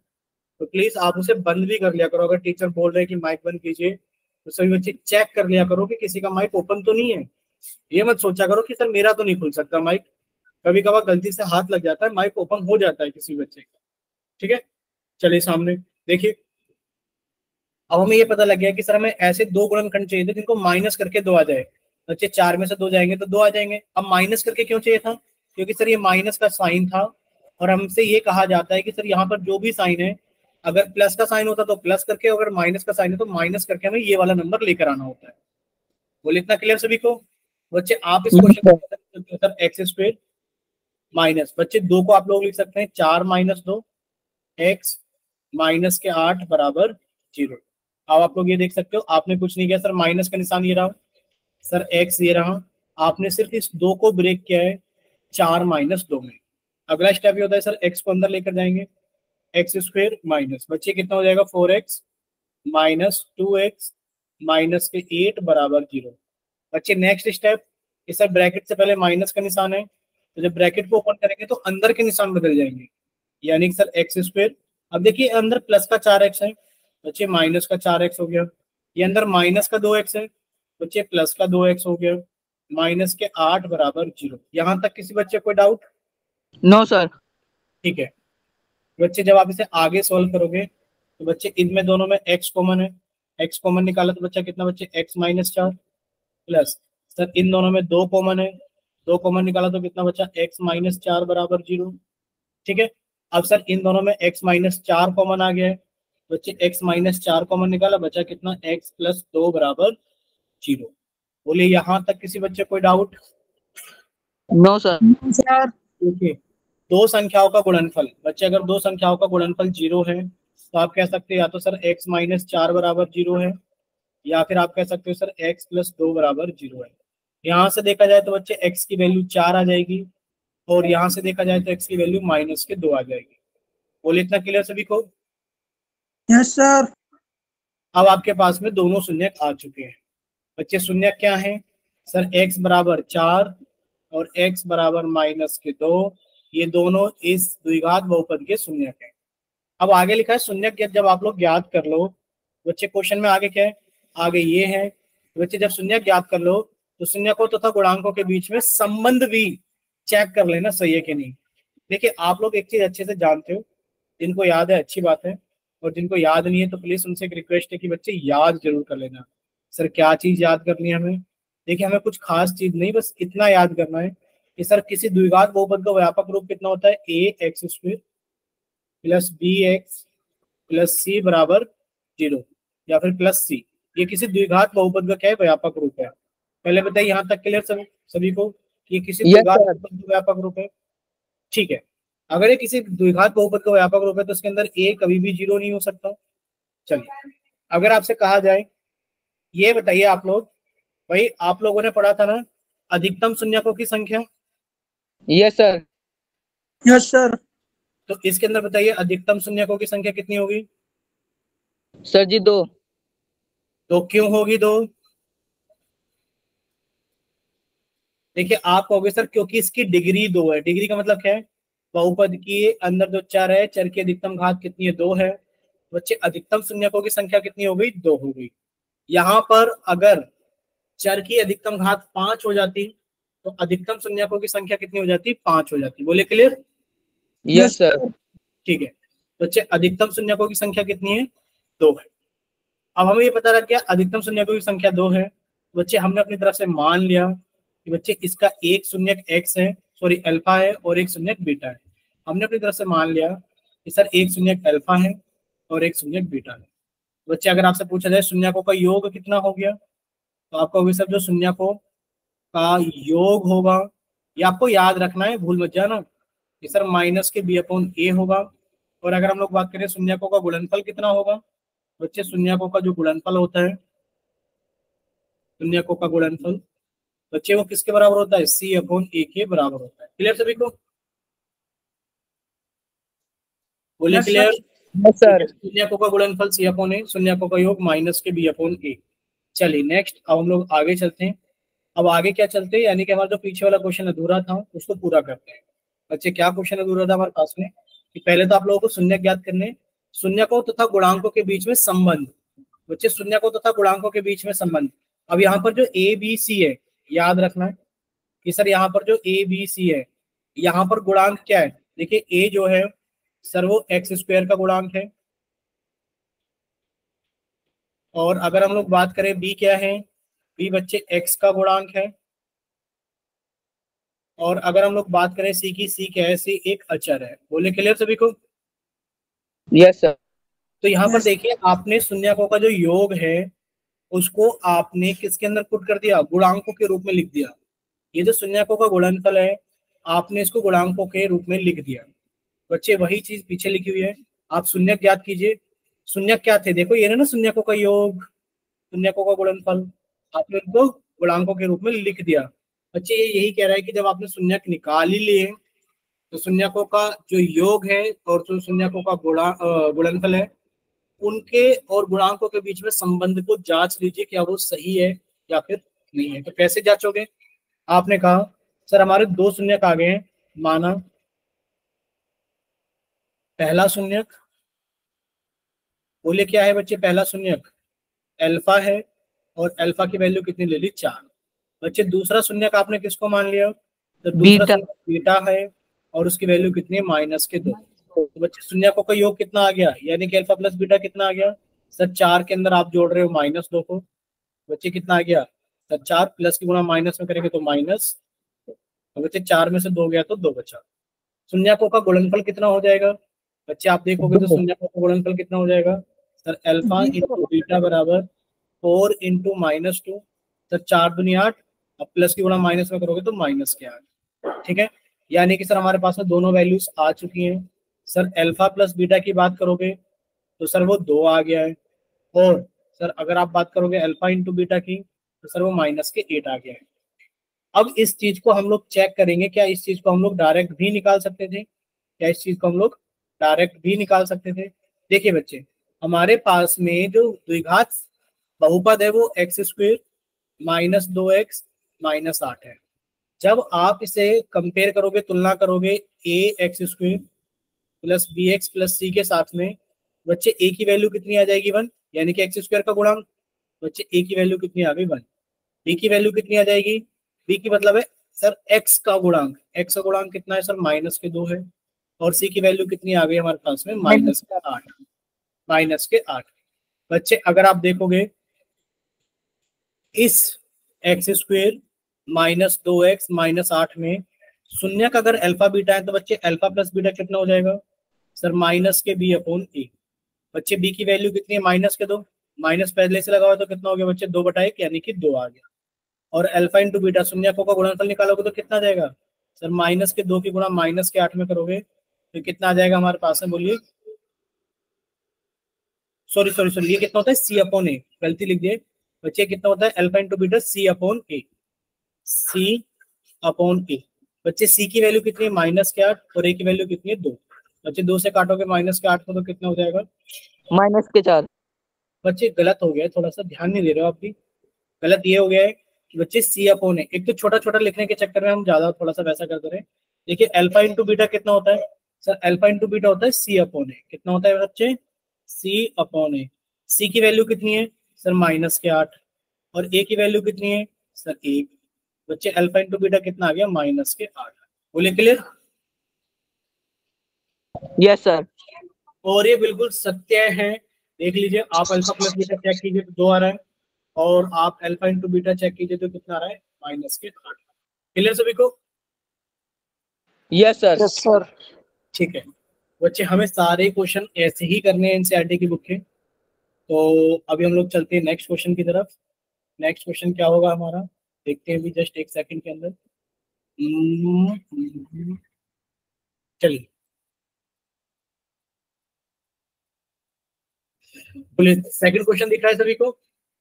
तो प्लीज आप उसे बंद भी कर लिया करो। अगर टीचर बोल रहे हैं कि माइक बंद कीजिए तो सभी बच्चे चेक कर लिया करो कि किसी का माइक ओपन तो नहीं है। ये मत सोचा करो कि सर मेरा तो नहीं खुल सकता माइक, कभी कभार गलती से हाथ लग जाता है, माइक ओपन हो जाता है किसी बच्चे का। ठीक है, चलिए सामने देखिए। अब हमें ये पता लग गया कि सर हमें ऐसे 2 गुणनखंड चाहिए थे जिनको माइनस करके 2 आ जाए। बच्चे 4 में से 2 जाएंगे तो 2 आ जाएंगे। अब माइनस करके क्यों चाहिए था, क्योंकि सर ये माइनस का साइन था और हमसे ये कहा जाता है कि सर यहाँ पर जो भी साइन है, अगर प्लस का साइन होता तो प्लस करके, अगर माइनस का साइन है तो माइनस करके हमें ये वाला नंबर लेकर आना होता है। बोले इतना क्लियर सभी को? बच्चे आप इस question sir x square minus, बच्चे 2 को आप लोग लिख सकते हैं 4 माइनस 2 एक्स माइनस के 8 बराबर 0। अब आप लोग ये देख सकते हो आपने कुछ नहीं किया सर, माइनस का निशान ये रहा सर, एक्स ये रहा, आपने सिर्फ इस 2 को ब्रेक किया है 4 माइनस 2 में। अगला स्टेप ये होता है सर एक्स को अंदर लेकर जाएंगे, एक्स स्क्वायर माइनस बच्चे कितना हो जाएगा 4x माइनस 2x माइनस के 8 बराबर 0। बच्चे नेक्स्ट स्टेप, इस सर ब्रैकेट से पहले माइनस का निशान है तो जब ब्रैकेट को ओपन करेंगे तो अंदर के निशान बदल जाएंगे, यानी कि सर एक्स स्क्वायर। अब देखिए अंदर प्लस का 4x है बच्चे, माइनस का 4x हो गया। ये अंदर माइनस का 2x है बच्चे, प्लस का 2x हो गया, माइनस के 8 बराबर 0। यहां तक किसी बच्चे कोई डाउट?
No sir.
ठीक है बच्चे, जब आप इसे आगे सोल्व करोगे तो बच्चे इनमें दोनों में x कॉमन है, x कॉमन निकाला तो बच्चा कितना बच्चे x माइनस 4 प्लस सर इन दोनों में 2 कॉमन है, 2 कॉमन निकाला तो कितना बच्चा x माइनस 4 बराबर 0। ठीक है, अब सर इन दोनों में x माइनस 4 कॉमन आ गया है बच्चे, x माइनस 4 कॉमन निकाला बचा कितना x प्लस 2 बराबर 0। बोलिए यहां तक किसी बच्चे कोई डाउट?
No sir.
देखिए 2 संख्याओं का गुणनफल बच्चे, अगर 2 संख्याओं का गुणनफल 0 है तो आप कह सकते हैं या तो सर x माइनस 4 बराबर 0 है, या फिर आप कह सकते हो सर x प्लस 2 बराबर 0 है। यहाँ से देखा जाए तो बच्चे x की वैल्यू 4 आ जाएगी और यहाँ से देखा जाए तो x की वैल्यू माइनस के 2 आ जाएगी। बोलिए इतना क्लियर सभी को?
Yes sir.
अब आपके पास में दोनों शून्यक आ चुके हैं बच्चे। शून्यक क्या है सर, x बराबर 4 और x बराबर माइनस के 2, ये दोनों इस द्विघात बहुपद के शून्यक है। अब आगे लिखा है शून्यक जब आप लोग ज्ञात कर लो बच्चे, क्वेश्चन में आगे क्या है, आगे ये है बच्चे जब शून्यक ज्ञात कर लो तो शून्यकों तथा गुणांकों के बीच में संबंध भी चेक कर लेना सही है कि नहीं। देखिए आप लोग एक चीज अच्छे से जानते हो, जिनको याद है अच्छी बात है, और जिनको याद नहीं है तो प्लीज उनसे एक रिक्वेस्ट है कि बच्चे याद जरूर कर लेना। सर क्या चीज याद करनी है हमें? देखिए हमें कुछ खास चीज नहीं, बस इतना याद करना है कि सर किसी द्विघात बहुपद का व्यापक रूप कितना होता है, a x square plus b x plus c बराबर 0 या फिर प्लस सी। ये किसी द्विघात बहुपद का क्या है, व्यापक रूप है। पहले बताइए यहाँ तक क्लियर सभी को कि ये किसी द्विघात बहुपद का व्यापक रूप है। ठीक है, अगर ये किसी द्विघात बहुपद का व्यापक रूप है तो इसके अंदर ए कभी भी 0 नहीं हो सकता। चलिए अगर आपसे कहा जाए, ये बताइए आप लोग, भाई आप लोगों ने पढ़ा था ना अधिकतम शून्यकों की संख्या?
Yes sir. Yes sir.
तो इसके अंदर बताइए अधिकतम शून्यकों की संख्या कितनी होगी?
सर जी 2।
तो क्यों होगी 2? देखिए आप कहोगे सर क्योंकि इसकी डिग्री 2 है। डिग्री का मतलब क्या है, बहुपद के अंदर जो चर है, चर की अधिकतम घात कितनी है, 2 है। बच्चे अधिकतम शून्यकों की संख्या कितनी हो गई, 2 हो गई। यहाँ पर अगर चर की अधिकतम घात 5 हो जाती तो अधिकतम शून्यकों की संख्या कितनी हो जाती, 5 हो जाती। बोले क्लियर?
Yes sir.
ठीक है बच्चे, अधिकतम शून्यकों की संख्या कितनी है, 2 है। अब हमें ये पता लग गया अधिकतम शून्यकों की संख्या 2 है, बच्चे हमने अपनी तरफ से मान लिया कि बच्चे इसका एक शून्यक एक्स है, सॉरी अल्फा है, और एक शून्यक बीटा है। हमने अपनी तरफ से मान लिया कि सर एक शून्यक अल्फा है और एक शून्यक बीटा है। बच्चे अगर आपसे पूछा जाए शून्यकों का योग कितना हो गया, तो आपका होगा सर जो शून्यकों का योग होगा, ये आपको याद रखना है, भूल मत जाना कि सर माइनस के बी अपॉन ए होगा। और अगर हम लोग बात करें शून्यकों का गुणनफल कितना होगा, बच्चे शून्यकों का जो गुणनफल होता है, शून्यकों का गुणनफल बच्चे वो किसके बराबर होता है, सी अपॉन ए के बराबर होता है। क्लियर सभी को, बोले क्लियर?
सर
शून्यकों का गुणनफल सी अपॉन ए, शून्यकों का योग माइनस के बी अपॉन ए। चलिए नेक्स्ट, अब हम लोग आगे चलते हैं। अब आगे क्या चलते हैं, यानी कि हमारा जो पीछे वाला क्वेश्चन अधूरा था उसको पूरा करते हैं। बच्चे क्या क्वेश्चन अधूरा था हमारे पास में, कि पहले तो आप लोगों को शून्यक ज्ञात करने, शून्यकों तथा गुणांकों के बीच में संबंध। बच्चे शून्यकों तथा गुणांकों के बीच में संबंध। अब यहाँ पर जो ए बी सी है, याद रखना है कि सर यहाँ पर जो ए बी सी है, यहाँ पर गुणांक क्या है। देखिए ए जो है सर वो एक्स स्क्वायर का गुणांक है, और अगर हम लोग बात करें बी क्या है, बी बच्चे एक्स का गुणांक है, और अगर हम लोग बात करें सी की, सी क्या है, सी एक अचर है। बोले क्लियर सभी को?
Yes sir.
तो यहाँ पर देखिए आपने शून्यकों का जो योग है उसको आपने किसके अंदर पुट कर दिया, गुणांकों के रूप में लिख दिया। ये जो शून्यकों का गुणनफल है आपने इसको गुणांकों के रूप में लिख दिया। बच्चे वही चीज पीछे लिखी हुई है, आप शून्यक ज्ञात कीजिए। शून्यक क्या थे, देखो ये ना शून्यकों का योग, शून्यकों का गुणनफल, आपने उनको गुणांकों के रूप में लिख दिया। बच्चे ये यही कह रहा है कि जब आपने शून्यक निकाल ही लिए तो शून्यकों का जो योग है और जो शून्यकों का गुणनफल है उनके और गुणांकों के बीच में संबंध को जांच लीजिए क्या वो सही है या फिर नहीं है। तो कैसे जांचोगे, आपने कहा सर हमारे दो शून्यक आ गए हैं, माना पहला शून्यक, बोले क्या है बच्चे, पहला शून्यक अल्फा है और अल्फा की वैल्यू कितनी ले ली, 4। बच्चे दूसरा शून्यक आपने किसको मान लिया, तो दूसरा शून्यक बीटा है और उसकी वैल्यू कितनी है, माइनस के 2। तो बच्चे शून्यकों का योग कितना आ गया, यानी कि अल्फा प्लस बीटा कितना आ गया सर, 4 के अंदर आप जोड़ रहे हो -2 को, बच्चे कितना आ गया सर, 4 प्लस की गुणा माइनस में करेंगे तो माइनस, तो बच्चे 4 में से 2 गया तो 2 बचा। शून्यकों का गुणनफल कितना हो जाएगा, बच्चे आप देखोगे तो शून्यकों का गुणनफल कितना हो जाएगा सर, अल्फा इंटू बीटा बराबर 4 इंटू -2, सर 4 दूनी 8, अब प्लस की गुणा माइनस में करोगे तो माइनस के 8। ठीक है, यानी कि सर हमारे पास में दोनों वैल्यूज आ चुकी हैं। सर अल्फा प्लस बीटा की बात करोगे तो सर वो 2 आ गया है, और सर अगर आप बात करोगे अल्फा इंटू बीटा की तो सर वो -8 आ गया है। अब इस चीज को हम लोग चेक करेंगे, क्या इस चीज को हम लोग डायरेक्ट भी निकाल सकते थे, क्या इस चीज को हम लोग डायरेक्ट भी निकाल सकते थे। देखिए बच्चे हमारे पास में जो द्विघात बहुपद है वो एक्स स्क्वायर -2x -8 है। जब आप इसे कंपेयर करोगे, तुलना करोगे a x square plus b x plus c के साथ में, बच्चे ए की वैल्यू कितनी आ जाएगी 1, यानी कि एक्स स्क्वायर का गुणांक, बच्चे ए की वैल्यू कितनी आ गई 1, बी की वैल्यू कितनी आ जाएगी, बी की मतलब है सर एक्स का गुणांक, एक्स का गुणांक कितना है सर -2 है, और सी की वैल्यू कितनी आ गई हमारे पास में -8। बच्चे अगर आप देखोगे इस एक्स स्क्वायर -2x -8 में शून्यक अगर अल्फा बीटा है तो बच्चे अल्फा प्लस बीटा कितना हो जाएगा सर, माइनस के बी अपॉन ए। बच्चे बी की वैल्यू कितनी है, -2, माइनस पहले से लगा हुआ तो कितना हो गया बच्चे 2/1, यानी कि 2 आ गया। और अल्फा इंटू बीटा शून्यकों का गुणनफल निकालोगे तो कितना जाएगा सर, -2 की गुणा -8 में करोगे तो कितना आ जाएगा हमारे पास में, बोलिए, सॉरी ये कितना होता है, सी अपॉन ए, गलती लिख दिए बच्चे, कितना होता है अल्फा इंटू बीटा सी अपॉन ए, सी अपॉन ए। बच्चे सी की वैल्यू कितनी है -8 और ए की वैल्यू कितनी है 2। बच्चे 2 से काटोगे -8 को तो कितना हो जाएगा
-4।
बच्चे गलत हो गया है, थोड़ा सा ध्यान नहीं दे रहे हो आप भी, गलत ये हो गया है कि बच्चे सी अपॉन ए, एक तो छोटा छोटा लिखने के चक्कर में हम ज्यादा थोड़ा सा वैसा करते रहे। देखिए अल्फा इंटू बीटा कितना होता है सर, अल्फा इंटू बीटा होता है सी अपॉन ए, कितना होता है बच्चे, सी अपॉन ए। सी की वैल्यू कितनी है सर, -8, और ए की वैल्यू कितनी है सर 1। बच्चे अल्फा इंटू बीटा कितना आ गया -8। बोले क्लियर?
Yes sir.
और ये बिल्कुल सत्य है, देख लीजिए आप अल्फा प्लस बीटा चेक कीजिए तो 2 आ रहा है, और आप अल्फा इंटू बीटा चेक कीजिए तो कितना आ रहा है, -8। क्लियर सभी को?
Yes sir.
Yes sir.
ठीक है बच्चे, हमें सारे क्वेश्चन ऐसे ही करने हैं एनसीईआरटी की बुक के। तो अभी हम लोग चलते हैं नेक्स्ट क्वेश्चन की तरफ। नेक्स्ट क्वेश्चन क्या होगा हमारा, देखते हैं अभी जस्ट एक सेकंड के अंदर। चलिए बोलिए, सेकंड क्वेश्चन दिख रहा है सभी को?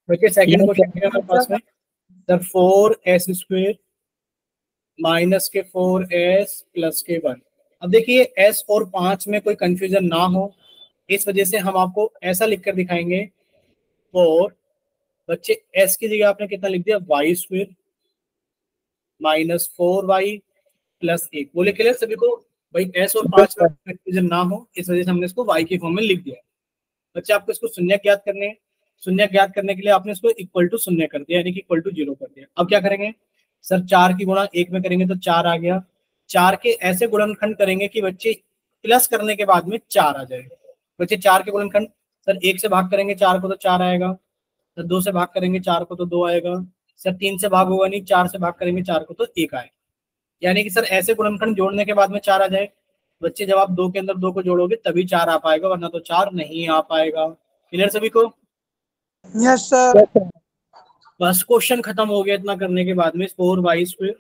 देखिए सेकंड क्वेश्चन क्या है हमारे पास में, सर 4s² माइनस के 4s प्लस के 1। अब देखिए s और 5 में कोई कंफ्यूजन ना हो, इस वजह से हम आपको ऐसा लिखकर दिखाएंगे। और बच्चे s की जगह आपने कितना लिख दिया, y² -4y प्लस 1। बोले क्लियर सभी को? भाई s और 5 में कंफ्यूजन ना हो, इस वजह से हमने इसको y के फॉर्म में लिख दिया। बच्चे आपको इसको शून्य ज्ञात करने हैं, शून्य ज्ञात करने के लिए आपने इसको इक्वल टू शून्य कर दिया, यानी कि इक्वल टू 0 कर दिया। अब क्या करेंगे सर, 4 की गुणा 1 में करेंगे तो 4 आ गया। 4 के ऐसे गुणनखंड करेंगे कि बच्चे प्लस करने के बाद में 4 आ जाएगा। बच्चे 4 के गुणनखंड, सर 1 से भाग करेंगे 4 को तो 4 आएगा, सर 2 से भाग करेंगे 4 को तो 2 आएगा, सर 3 से भाग होगा नहीं, 4 से भाग करेंगे 4 को तो 1 आएगा। यानी कि सर ऐसे गुणनखंड जोड़ने के बाद में 4 आ जाए। बच्चे जब आप 2 के अंदर 2 को जोड़ोगे तभी 4 आ पाएगा, वरना तो 4 नहीं आ पाएगा। क्लियर सभी को?
Yes sir.
बस क्वेश्चन खत्म हो गया इतना करने के बाद में। 4y²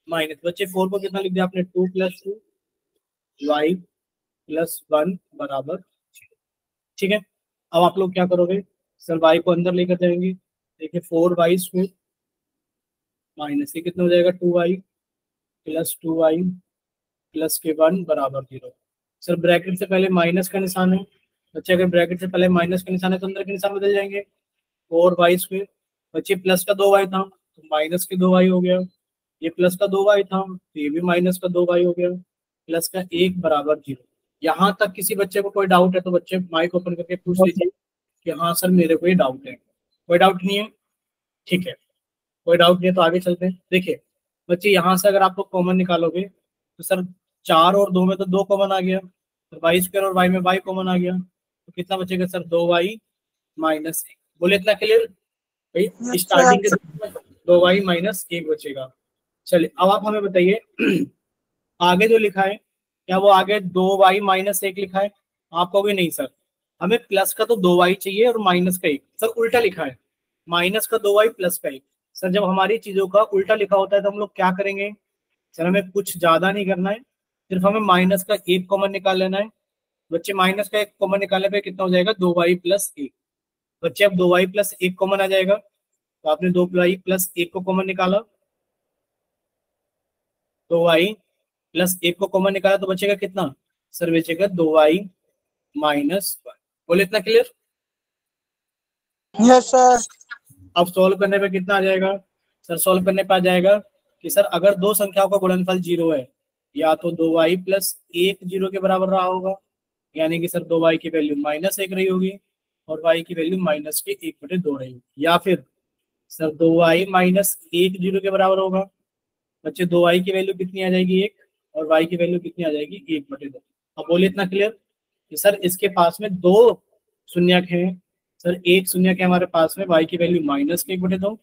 माइनस, बच्चे 4 को कितना लिख दिया आपने, 2 + 2 y + 1 बराबर 0। ठीक है, अब आप लोग क्या करोगे सर, y को अंदर लेकर जाएंगे। देखिए 4y² माइनस ये कितना हो जाएगा, 2y + 2y प्लस के 1 बराबर 0। सर ब्रैकेट से पहले माइनस का निशान है, बच्चे अगर ब्रैकेट से पहले माइनस का निशान है तो अंदर के निशान बदल जाएंगे। 4y², बच्चे प्लस का 2y था तो माइनस के 2y हो गया, ये प्लस का 2y था तो ये भी माइनस का 2y हो गया, प्लस का 1 बराबर 0। यहाँ तक किसी बच्चे को कोई डाउट है तो बच्चे माइक ओपन करके पूछ लीजिए कि हाँ सर मेरे को ये डाउट है। कोई डाउट नहीं है? ठीक है, कोई डाउट नहीं है तो आगे चलते हैं। देखिए बच्चे यहाँ से अगर आप लोग कॉमन निकालोगे तो सर 4 और 2 में तो 2 कॉमन आ गया, तो y² और y में y कॉमन आ गया, तो कितना बचेगा सर, 2y - 1। बोले इतना क्लियर भाई? स्टार्टिंग के 2y - 1 बचेगा। चलिए अब आप हमें बताइए आगे जो लिखा है, क्या वो आगे 2y - 1 लिखा है? आपको भी नहीं सर, हमें प्लस का तो 2y चाहिए और माइनस का 1। सर उल्टा लिखा है, माइनस का 2y प्लस का 1। सर जब हमारी चीजों का उल्टा लिखा होता है तो हम लोग क्या करेंगे सर, हमें कुछ ज्यादा नहीं करना है, सिर्फ हमें माइनस का 1 कॉमन निकाल लेना है। बच्चे माइनस का 1 कॉमन निकालने पे कितना हो जाएगा, 2y + 1। बच्चे अब 2y + 1 कॉमन आ जाएगा, तो आपने 2y + 1 को कॉमन निकाला, 2y + 1 को कॉमन निकाला तो बचेगा कितना सर, बचेगा 2y - 1। बोले इतना क्लियर?
Yes sir.
अब सॉल्व करने पे कितना आ जाएगा सर, सॉल्व करने पे आ जाएगा कि सर अगर दो संख्याओं का गुणनफल 0 है, या तो 2y + 1 0 के बराबर रहा होगा, यानी कि सर 2y की वैल्यू -1 रही होगी और y की वैल्यू -1/2 रही होगी, या फिर सर 2y - 1 0 के बराबर होगा। बच्चे 2y की वैल्यू कितनी आ जाएगी, 1, और y की वैल्यू कितनी आ जाएगी, 1/2। अब बोले इतना क्लियर कि सर इसके पास में दो शून्यक हैं। सर एक शून्यक है हमारे पास में, y की वैल्यू -1/2,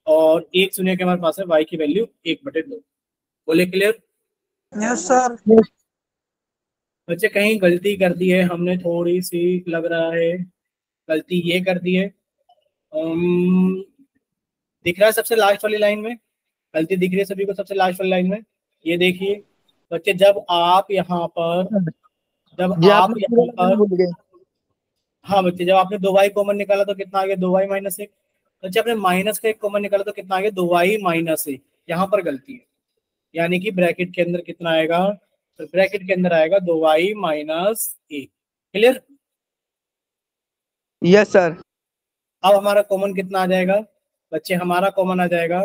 और एक शून्यक हमारे पास है, y की वैल्यू 1/2। बोले क्लियर?
Yes sir.
बच्चे कहीं गलती कर दी है हमने, थोड़ी सी लग रहा है गलती ये कर दी है। दिख रहा है सबसे लास्ट वाली लाइन में गलती दिख रही है सभी को, सबसे लास्ट वाली लाइन में ये देखिए बच्चे, जब आप यहाँ पर हाँ बच्चे, जब आपने 2y कॉमन निकाला तो कितना आ गया, 2y - 1। बच्चे आपने माइनस का 1 कॉमन निकाला तो कितना आ गया, 2y - 1। यहाँ पर गलती है, यानी कि ब्रैकेट के अंदर कितना आएगा, तो ब्रैकेट के अंदर आएगा 2y - 1। क्लियर?
Yes sir.
अब हमारा कॉमन कितना आ जाएगा बच्चे, हमारा कॉमन आ जाएगा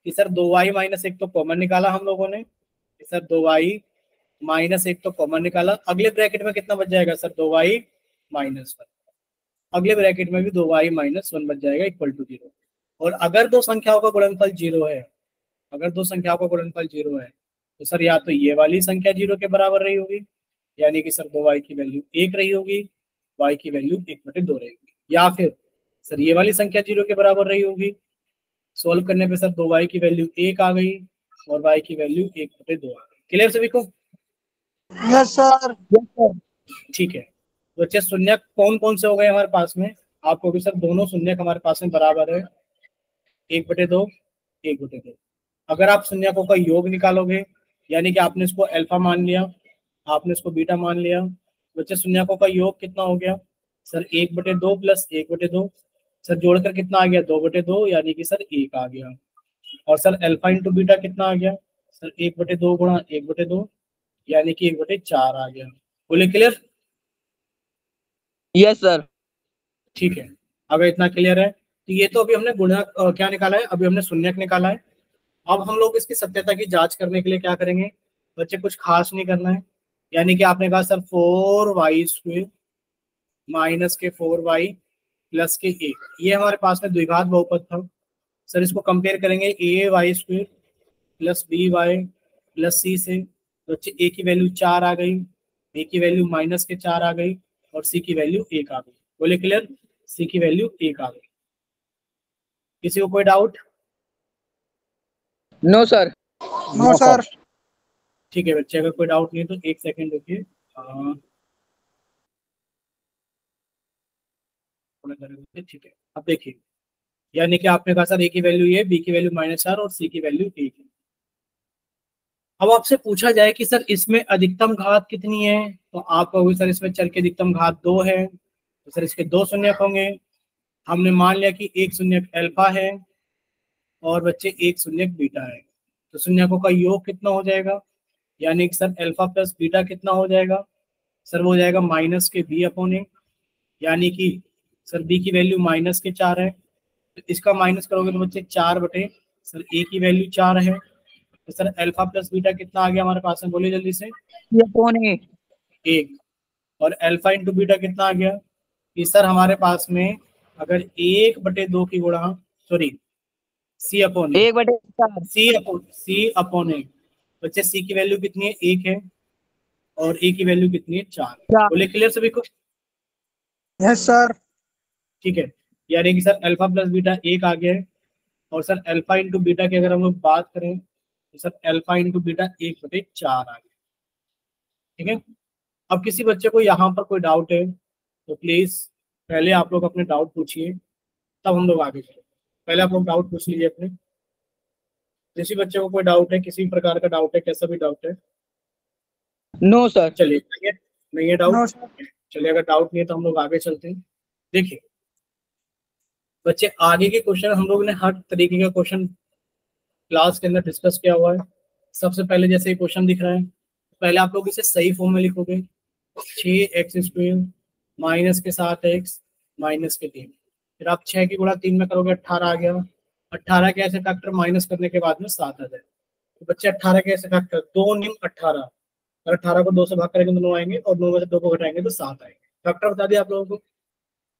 कि सर 2y - 1 तो कॉमन निकाला हम लोगों ने, कि सर 2y - 1 तो कॉमन निकाला। अगले ब्रैकेट में कितना बच जाएगा सर, 2y - 1। अगले ब्रैकेट में भी 2y - 1 बच जाएगा इक्वल टू 0। और अगर दो संख्याओं का गुणनफल 0 है, अगर दो संख्याओं का गुणनफल 0 है तो सर या तो ये वाली संख्या 0 के बराबर रही होगी, यानी कि सर 2y की वैल्यू 1 रही होगी, y की वैल्यू 1/2 रहेगी, या फिर सर ये वाली संख्या 0 के बराबर रही होगी। सोल्व करने पे सर 2y की वैल्यू 1 आ गई और y की वैल्यू 1/2 आ गई। क्लियर सभी को?
Yes sir.
Yes sir.
ठीक है, तो बच्चे शून्य कौन कौन से हो गए हमारे पास में? आपको भी सर दोनों शून्य हमारे पास में बराबर है 1/2 1/2। अगर आप शून्यकों का योग निकालोगे, यानी कि आपने इसको अल्फा मान लिया, आपने इसको बीटा मान लिया, बच्चे शून्यकों का योग कितना हो गया सर? 1/2 प्लस 1/2 सर, जोड़कर कितना आ गया? 2/2, यानी कि सर 1 आ गया। और सर अल्फा इंटू बीटा कितना आ गया सर? 1/2 गुणा 1/2, यानी कि 1/4 आ गया। बोले क्लियर?
Yes sir.
ठीक है, अगर इतना क्लियर है तो ये तो अभी हमने गुणा क्या निकाला है? अभी हमने शून्यक निकाला है। अब हम लोग इसकी सत्यता की जांच करने के लिए क्या करेंगे बच्चे? कुछ खास नहीं करना है, यानी कि आपने कहा सर 4y² माइनस के 4y प्लस के 1, ये हमारे पास में द्विघात बहुपद था सर। इसको कंपेयर करेंगे ay² plus by plus c से, तो बच्चे a की वैल्यू 4 आ गई, a की वैल्यू माइनस के 4 आ गई और c की वैल्यू 1 आ गई। बोले क्लियर? c की वैल्यू 1 आ गई। किसी को कोई doubt?
No sir.
No sir.
ठीक है बच्चे, अगर कोई डाउट नहीं है तो एक सेकंड रुकिए। ठीक है, अब देखिए, यानी कि आपने कहा सर a की वैल्यू ये, b की वैल्यू -4 और c की वैल्यू 1 है। अब आपसे पूछा जाए कि सर इसमें अधिकतम घात कितनी है, तो आप कहोगे सर इसमें चर की अधिकतम घात 2 है, तो सर इसके 2 शून्यक होंगे। हमने मान लिया कि एक शून्यक अल्फा है और बच्चे एक शून्यक बीटा है, तो शून्यकों का योग कितना हो जाएगा? यानी कि सर अल्फा प्लस बीटा कितना हो जाएगा सर? वो हो जाएगा माइनस के b/a, यानी कि सर b की वैल्यू -4 है, तो इसका माइनस करोगे तो बच्चे 4 सर a की वैल्यू 4 है, तो सर अल्फा प्लस बीटा कितना आ गया हमारे पास में? बोलिए जल्दी से।
ये कौन है?
1। और अल्फा इंटू बीटा कितना आ गया कि सर हमारे पास में अगर 1/2 की गुणा, सॉरी c/a,
1/4।
c/a, बच्चे c की वैल्यू कितनी है? 1 है और a की वैल्यू कितनी है? 4।
4।
बोले क्लियर सभी को?
Yes sir.
ठीक है, यानी कि सर अल्फा प्लस बीटा 1 आ गया है, और सर अल्फा इंटू बीटा की अगर हम लोग बात करें तो सर अल्फा इंटू बीटा 1/4 आ गया। ठीक है, अब किसी बच्चे को यहाँ पर कोई डाउट है तो प्लीज पहले आप लोग अपने डाउट पूछिए, तब हम लोग आगे चलें। पहले आप लोग डाउट पूछ लीजिए अपने। किसी बच्चे को कोई डाउट है, किसी प्रकार का डाउट है, कैसा भी डाउट है?
No sir.
चलिए, नहीं है
नो
डाउट?
सर।
चलिए, अगर डाउट नहीं है तो हम लोग आगे चलते हैं। देखिए बच्चे, आगे के क्वेश्चन हम लोग ने हर तरीके का क्वेश्चन क्लास के अंदर डिस्कस किया हुआ है। सबसे पहले जैसे ये क्वेश्चन दिख रहा है, पहले आप लोग इसे सही फॉर्म में लिखोगे, 6x² माइनस के 7x माइनस के 3, फिर आप 6 की गुणा 3 में करोगे 18 आ गया। 18 के ऐसे फैक्टर माइनस करने के बाद में 7 आ जाए, तो बच्चे 18 के ऐसे फैक्टर 2 निम 18, और 18 को 2 से भाग करेंगे तो 9 आएंगे और 9 में से 2 को घटाएंगे तो 7 आएंगे। फैक्टर बता दिया आप लोगों को,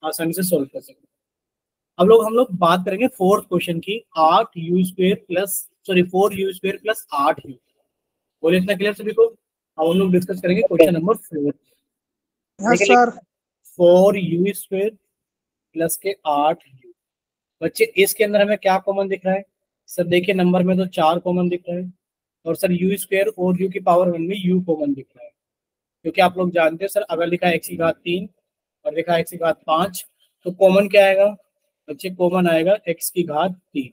आसानी से सोल्व कर सकते। अब हम लोग बात करेंगे फोर्थ क्वेश्चन की, 8u² plus, sorry 4u² plus 8u। बोले इतना क्लियर सभी को? अब हम लोग डिस्कस करेंगे question number 4।
Yes sir.
4u² plus के 8u। बच्चे इसके अंदर हमें क्या कॉमन दिख रहा है सर? देखिए नंबर में तो 4 कॉमन दिख रहा है, और सर u² और u की पावर 1 में u कॉमन दिख रहा है, क्योंकि आप लोग जानते हैं सर अगर लिखा है x3 और लिखा है x5, तो कॉमन क्या आएगा बच्चे? कॉमन आएगा x3।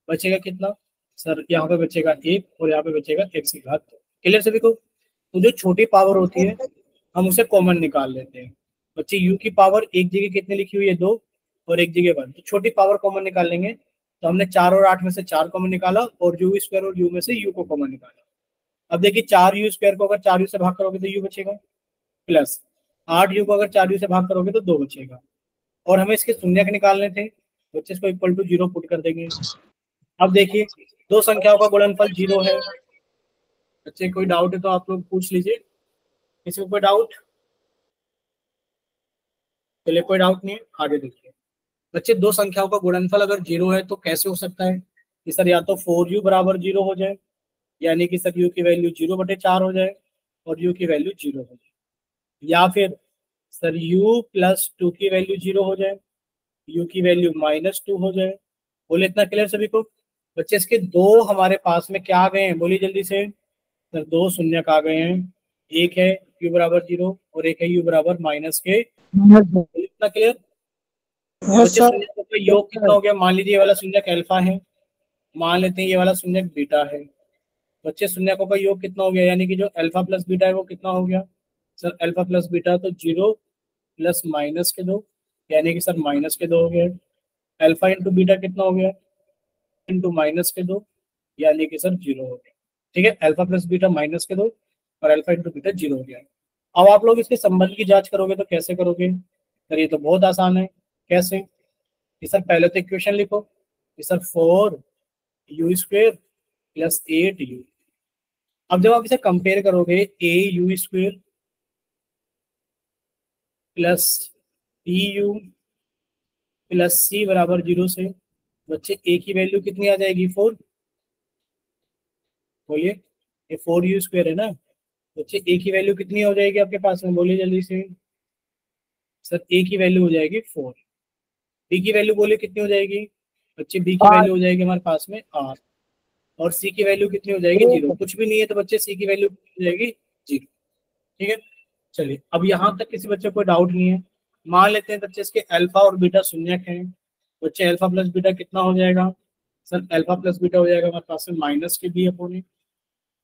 बचेगा कितना सर? यहाँ पे बचेगा 1 और यहाँ पे बचेगा x2। क्लियर सभी को? तो जो छोटी पावर होती है हम उसे कॉमन निकाल लेते हैं। बच्चे u की पावर एक जगह कितनी लिखी हुई है? 2 और एक जगह 1, तो छोटी पावर कॉमन निकाल लेंगे। तो हमने 4 और 8 में से 4 कॉमन निकाला और u² और u में से u को कॉमन निकाला। अब देखिए 4u² को अगर 4u से भाग करोगे तो u बचेगा, प्लस 8u को अगर 4u से भाग करोगे तो 2 बचेगा, और हमें इसके शून्यक निकालने थे, बच्चे इसको इक्वल टू 0 पुट कर देंगे। अब देखिए दो संख्याओं का गुणनफल 0 है। बच्चे कोई डाउट है तो आप लोग पूछ लीजिए, किसी को कोई डाउट? चलिए, कोई डाउट नहीं है, आगे देखिए। बच्चे दो संख्याओं का गुणनफल अगर 0 है तो कैसे हो सकता है कि सर या तो 4u बराबर 0 हो जाए, यानी कि सर u की वैल्यू 0/4 हो जाए और u की वैल्यू 0 हो जाए, या फिर सर u प्लस 2 की वैल्यू 0 हो जाए, u की वैल्यू -2 हो जाए। बोले इतना क्लियर सभी को? बच्चे इसके दो हमारे पास में क्या आ गए हैं, बोलिए जल्दी से। सर दो शून्यक आ गए हैं, एक है u बराबर 0 और एक है u बराबर -के। बोलिए इतना क्लियर?
यस
बच्चे
सर।
शून्यकों का योग कितना हो गया? मान लीजिए ये वाला शून्यक अल्फा है, मान लेते हैं ये वाला शून्यक बीटा है। बच्चे शून्यकों का योग कितना हो गया, यानी कि जो अल्फा प्लस बीटा है वो कितना हो गया? सर अल्फा प्लस बीटा तो 0 प्लस माइनस के 2, यानी कि सर -2 हो गया। अल्फा इंटू बीटा कितना हो गया? इंटू -2, यानी कि सर 0 हो गया। ठीक है, अल्फा प्लस बीटा -2 और अल्फा इंटू बीटा 0 हो गया। अब आप लोग इसके संबंध की जांच करोगे तो कैसे करोगे? सर ये तो बहुत आसान है। कैसे? कि सर पहले तो इक्वेशन लिखो कि सर 4u² प्लस 8u। अब जब आप इसे कंपेयर करोगे au² plus TU plus c बराबर 0 से, बच्चे ए की वैल्यू कितनी आ जाएगी? 4। बोलिए, ये 4u² है ना, बच्चे ए की वैल्यू कितनी हो जाएगी आपके पास में? बोलिए जल्दी से। सर ए की वैल्यू हो जाएगी 4। बी की वैल्यू बोलिए कितनी हो जाएगी? बच्चे बी की वैल्यू हो जाएगी हमारे पास में 8 और सी की वैल्यू कितनी हो जाएगी? 0। कुछ भी नहीं है तो बच्चे सी की वैल्यू हो जाएगी 0। ठीक है, चलिए अब यहाँ तक किसी बच्चे को डाउट नहीं है। मान लेते हैं बच्चे इसके अल्फा और बीटा शून्यक है। बच्चे अल्फा प्लस बीटा कितना हो जाएगा? सर अल्फा प्लस बीटा हो जाएगा हमारे पास में -b अपॉन।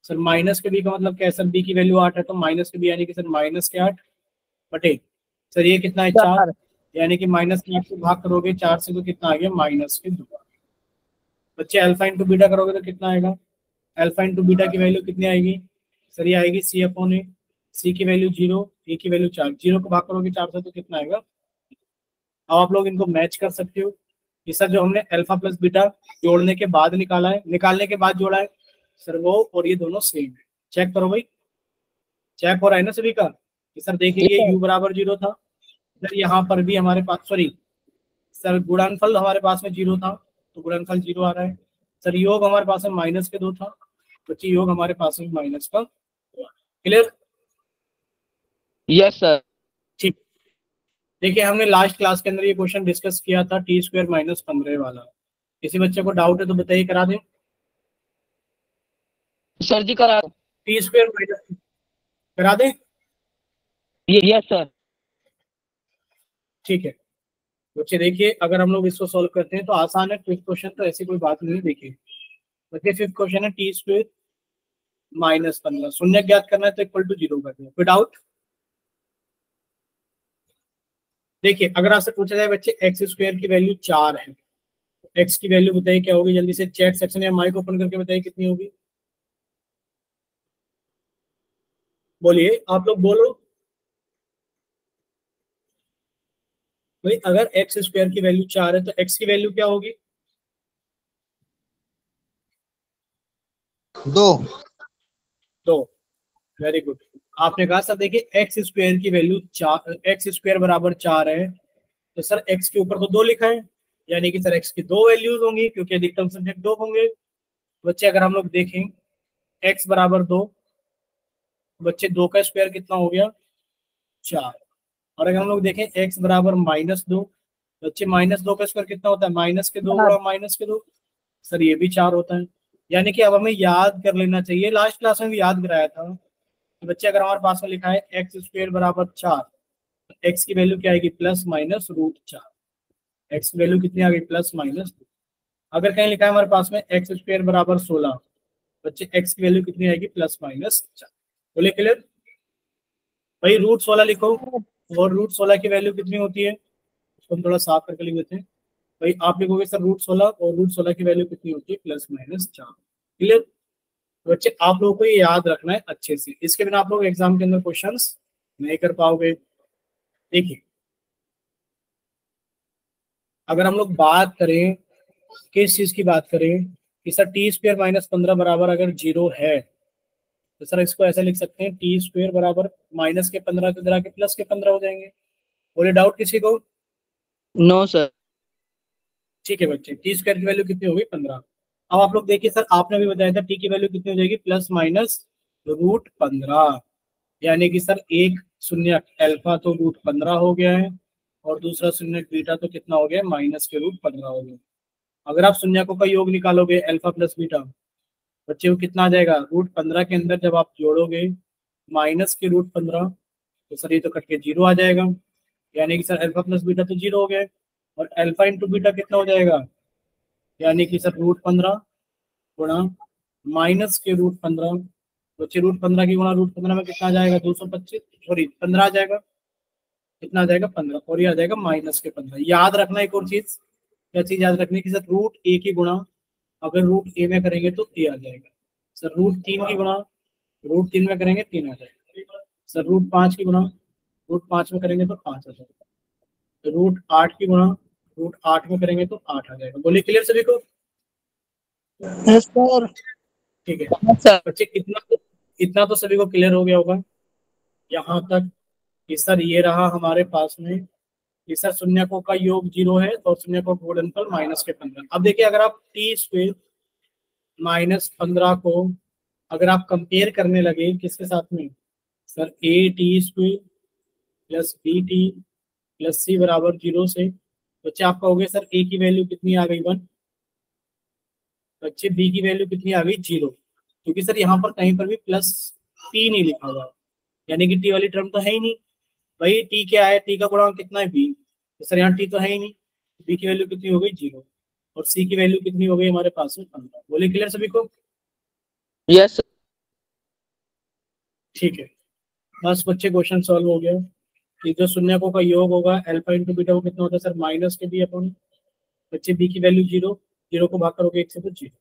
सर -b का मतलब क्या है? सर b की वैल्यू 8 है तो -b यानी कि सर -8 बटे, सर ये कितना है? 4, यानी कि -8 से भाग करोगे 4 से तो कितना आ गया? -2। बच्चे अल्फा इंटू बीटा करोगे तो कितना आएगा? अल्फा इंटू बीटा की वैल्यू कितनी आएगी? सर ये आएगी c अपॉन ए। सी की वैल्यू 0, ए की वैल्यू 4, 0 को भाग करोगे 4 से तो कितना आएगा? अब आप लोग इनको मैच कर सकते हो कि सर जो हमने अल्फा प्लस बीटा जोड़ने के बाद निकाला है, निकालने के बाद जोड़ा है, सर वो और ये दोनों सेम है। चेक करो भाई, चेक हो रहा है ना सभी का? कि सर देखिए ये u बराबर 0 था, सर यहाँ पर भी हमारे पास, सॉरी सर गुणनफल हमारे पास में 0 था तो गुणनफल 0 आ रहा है। सर योग हमारे पास में -2 था, बच्चे योग हमारे पास में -2। क्लियर?
Yes sir.
ठीक, देखिए हमने लास्ट क्लास के अंदर ये क्वेश्चन डिस्कस किया था t² -15 वाला। किसी बच्चे को डाउट है तो बताइए, करा दें?
सर जी करा।
t² करा दें?
Yes sir.
ठीक है बच्चे, देखिए अगर हम लोग इसको सॉल्व करते हैं तो आसान है। फिफ्थ क्वेश्चन तो ऐसी कोई बात नहीं है। देखिए बच्चे फिफ्थ क्वेश्चन है t² -15, शून्य ज्ञात करना है तो इक्वल टू 0 कर दिया। कोई डाउट? देखिए अगर आपसे पूछा जाए बच्चे x² की वैल्यू 4 है, x की वैल्यू बताइए क्या होगी? जल्दी से चैट सेक्शन या माइक ओपन करके बताइए कितनी होगी। बोलिए, आप लोग बोलो भाई। अगर x² की वैल्यू 4 है तो x की वैल्यू क्या होगी? 2। वेरी गुड, आपने कहा सर देखिए x² की वैल्यू 4, x² बराबर 4 है तो सर x के ऊपर तो 2 लिखा है, यानी कि सर x की 2 वैल्यूज होंगी क्योंकि अधिकतम संख्यक 2 होंगे। बच्चे अगर हम लोग देखें x बराबर 2, बच्चे 2 का स्क्वायर कितना हो गया? 4। और अगर हम लोग देखें x बराबर -2, बच्चे -2 का स्क्वायर कितना होता है? -2 गुणा -2, सर ये भी 4 होता है। यानी कि अब हमें याद कर लेना चाहिए, लास्ट क्लास में भी याद कराया था। तो बच्चे अगर हमारे पास में लिखा है x² बराबर 4, x की वैल्यू क्या आएगी? +-√4। x की वैल्यू कितनी आ गई? +-2। अगर कहीं लिखा है हमारे पास में x² बराबर 16, बच्चे x की वैल्यू कितनी आएगी? +-4। बोले क्लियर? भाई √16 लिखो, और √16 की वैल्यू कितनी होती है? उसको हम थोड़ा साफ करके लिख देते हैं। भाई आप लिखोगे सर √16 और √16 की वैल्यू कितनी होती है? +-4। क्लियर? बच्चे आप लोगों को ये याद रखना है अच्छे से, इसके बिना आप लोग एग्जाम के अंदर क्वेश्चंस नहीं कर पाओगे। देखिए अगर हम लोग बात करें, किस चीज की बात करें कि सर t² -15 बराबर अगर 0 है तो सर इसको ऐसे लिख सकते हैं t² बराबर -15 के के +15 हो जाएंगे। बोले डाउट किसी को?
No sir.
ठीक है बच्चे, t² की वैल्यू कितनी होगी? 15। अब आप लोग देखिए सर आपने भी बताया था t की वैल्यू कितनी हो जाएगी? +-√15, यानी कि सर 1 शून्य अल्फा तो √15 हो गया है, और दूसरा शून्य बीटा तो कितना हो गया, -√15 हो गया। अगर आप शून्यकों का योग निकालोगे अल्फा प्लस बीटा, बच्चे को कितना आ जाएगा, √15 के अंदर जब आप जोड़ोगे -√15, तो सर ये तो कट के 0 आ जाएगा, यानी कि सर अल्फा प्लस बीटा तो 0 हो गया है। और अल्फा इंटू बीटा कितना हो जाएगा, यानी कि सर √15 गुणा -√15, बच्चे √15 की गुणा √15 में कितना आ जाएगा, 225, सॉरी 15 आ जाएगा, कितना आ जाएगा 15, और ये आ जाएगा -15। याद रखना एक और चीज, क्या चीज याद रखनी की सर √a की गुणा अगर √a में करेंगे तो a आ जाएगा, सर √3 की गुणा √3 में करेंगे 3 आ जाएगा, सर √5 की गुणा √5 में करेंगे तो 5 आ जाएगा, √8 की गुणा √8 में करेंगे तो 8 आ जाएगा। बोलिए क्लियर सभी को?
Yes sir.
ठीक है
Yes, sir.
बच्चे, इतना तो सभी को क्लियर हो गया होगा यहाँ तक कि सर ये रहा हमारे पास में कि सर शून्यकों का योग 0 है और शून्यकों का गुणनफल -15। अब देखिए अगर आप t² -15 को अगर आप कंपेयर करने लगे किसके साथ में, sir a t² plus bt plus c बराबर 0 से, बच्चे आप कहोगे सर a की वैल्यू कितनी आ गई 1, बच्चे b की वैल्यू कितनी आ गई 0, क्योंकि सर यहाँ पर कहीं पर भी प्लस p नहीं लिखा हुआ, यानी कि t वाली टर्म तो है ही नहीं। भाई t क्या है, t का गुणांक कितना है b, तो सर यहाँ t तो है ही नहीं, b की वैल्यू कितनी हो गई 0, और c की वैल्यू कितनी हो गई हमारे पास में 15। बोले क्लियर सभी को?
Yes, sir.
ठीक है, बस बच्चे क्वेश्चन सॉल्व हो गया कि जो शून्यकों का योग होगा अल्फा इंटू बीटा वो कितना होता है सर माइनस के बी अपॉन, बच्चे बी की वैल्यू 0, 0 को भाग करोगे 1 से तो 0,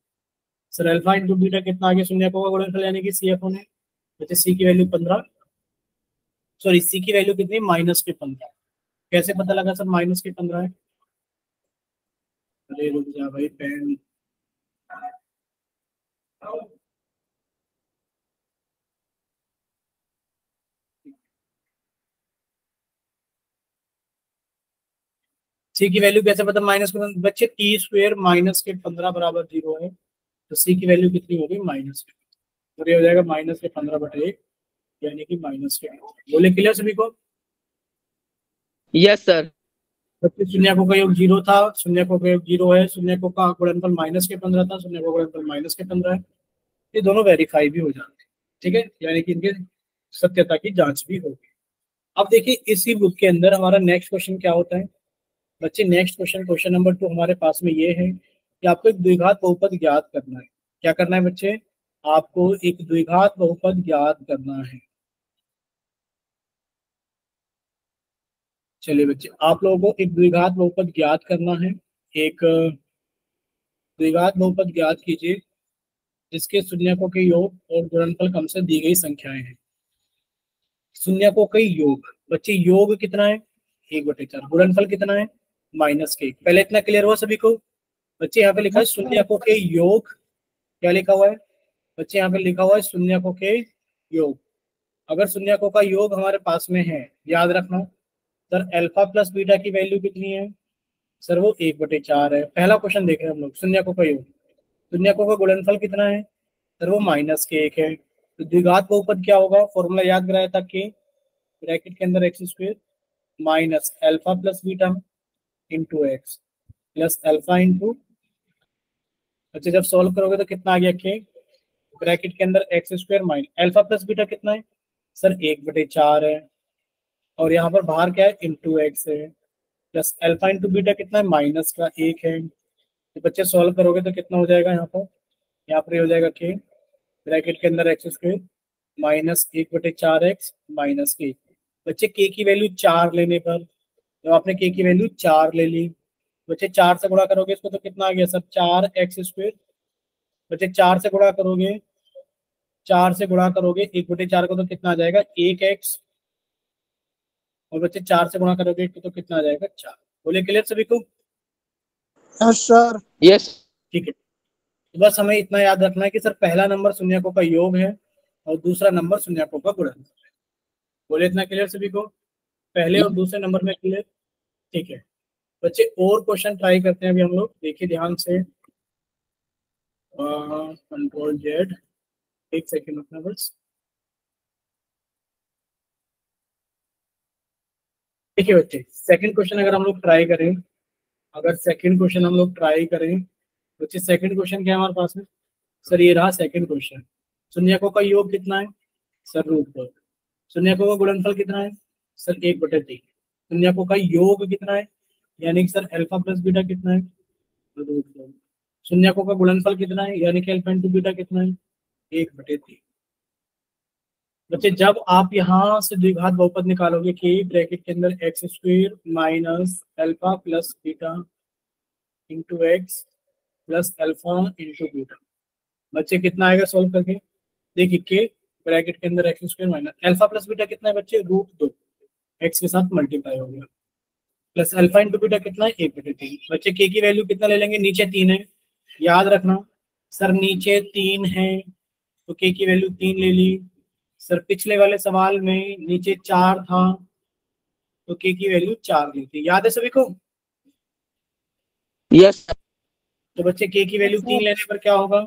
सर अल्फा इंटू बीटा कितना आ गया शून्यकों का गुणनफल यानी कि सी अपॉन है, बच्चे सी की वैल्यू 15, सॉरी सी की वैल्यू कितनी -15, कैसे पता लगा सर -15 है, अरे रुक जा भाई पेन, सी की वैल्यू कैसे पता -15, बच्चे t² -15 बराबर 0 है, तो सी की वैल्यू कितनी होगी -15, तो ये हो जाएगा -15/1, यानी कि -15। बोले क्लियर सभी को?
Yes, sir.
बच्चे शून्यकों का योग 0 था, शून्यकों का योग 0 है, शून्यकों का गुणनफल -15 था, शून्यकों का गुणनफल -15 है, ये दोनों वेरीफाई भी हो जाते हैं, ठीक है, यानी कि इनके सत्यता की जांच भी होगी। अब देखिए इसी बुक के अंदर हमारा नेक्स्ट क्वेश्चन क्या होता है बच्चे, नेक्स्ट क्वेश्चन नंबर 2 हमारे पास में ये है कि आपको एक द्विघात बहुपद ज्ञात करना है। क्या करना है बच्चे? आपको एक द्विघात बहुपद ज्ञात करना है। चलिए बच्चे, आप लोगों को एक द्विघात बहुपद ज्ञात करना है। एक द्विघात बहुपद ज्ञात कीजिए जिसके शून्यकों के योग और गुणनफल कम से दी गई संख्याएं हैं। शून्यकों के योग, बच्चे योग कितना है 1/4, गुणनफल कितना है -1। पहले इतना क्लियर हुआ सभी को? बच्चे यहाँ पे लिखा है शून्यकों के योग, क्या लिखा हुआ है बच्चे? यहाँ पे लिखा हुआ है शून्यकों के योग। अगर शून्यकों का योग हमारे पास में है, याद रखना सर अल्फा प्लस बीटा की वैल्यू कितनी है सर, वो 1/4 है। पहला क्वेश्चन देख रहे हैं हम लोग, शून्यकों का योग, शून्यकों का गुणनफल कितना है सर, वो -1 है। तो द्विघात बहुपद क्या होगा, फॉर्मूला याद कराया था कि ब्रैकेट के अंदर x² minus alpha plus beta into x plus alpha into, अच्छा जब सॉल्व करोगे तो कितना आ गया के, ब्रैकेट के अंदर x² minus alpha plus beta कितना है सर 1/4 है, और यहाँ पर बाहर क्या है इंटू एक्स है, प्लस अल्फा इंटू बीटा कितना है -1 है। तो बच्चे सॉल्व करोगे तो कितना हो जाएगा यहाँ पर हो जाएगा के ब्रैकेट के अंदर x² माइनस 1/4x माइनस 1। बच्चे के की वैल्यू 4 लेने पर, जब आपने के की वैल्यू 4 ले ली, बच्चे 4 से गुणा करोगे इसको तो कितना आ गया सर 4x², बच्चे 4 से गुणा करोगे, 4 से गुणा करोगे 1/4 को तो कितना आ जाएगा 1x, और बच्चे 4 से गुणा करोगे तो कितना आ जाएगा 4। बोले क्लियर सभी को?
Yes sir.
Yes.
ठीक है, तो बस हमें इतना याद रखना है कि सर पहला नंबर शून्यकों का योग है और दूसरा नंबर शून्यकों का गुणनफल है। बोले इतना क्लियर सभी को? पहले और दूसरे नंबर में क्लियर? ठीक है बच्चे, और क्वेश्चन ट्राई करते हैं अभी हम लोग, देखिए ध्यान से, Ctrl Z, एक सेकेंड अपना बस। देखिए बच्चे, सेकंड क्वेश्चन अगर हम लोग ट्राई करें, अगर सेकंड क्वेश्चन हम लोग ट्राई करें, बच्चे सेकंड क्वेश्चन क्या है हमारे पास में? सर ये रहा सेकंड क्वेश्चन। शून्यकों का योग कितना है? सर √2। शून्यकों का गुणनफल कितना है? सर 1/3। शून्यकों का योग कितना है? यानी कि सर अल्फा प्लस बीटा कितना है? √2। शून्यकों का गुणनफल कितना है? यानी कि अल्फा इंटू बीटा कितना है? 1/3। बच्चे जब आप यहाँ से द्विघात बहुपद निकालोगे कि ब्रैकेट के अंदर x² minus alpha plus beta into x plus alpha into beta, बच्चे कितना आएगा सॉल्व करके? देखिए के ब्रैकेट के अंदर x² minus alpha plus beta कितना है बच्चे? √2, एक्स के साथ मल्टीप्लाई हो गया, प्लस अल्फा इंटू बीटा कितना है? 1/3। बच्चे के की वैल्यू कितना ले लेंगे? नीचे 3 है, याद रखना सर नीचे 3 है तो के की वैल्यू 3 ले ली। सर पिछले वाले सवाल में नीचे 4 था तो के की वैल्यू 4 ली थी, याद है सभी को?
यस
तो बच्चे के की वैल्यू 3 लेने पर क्या होगा?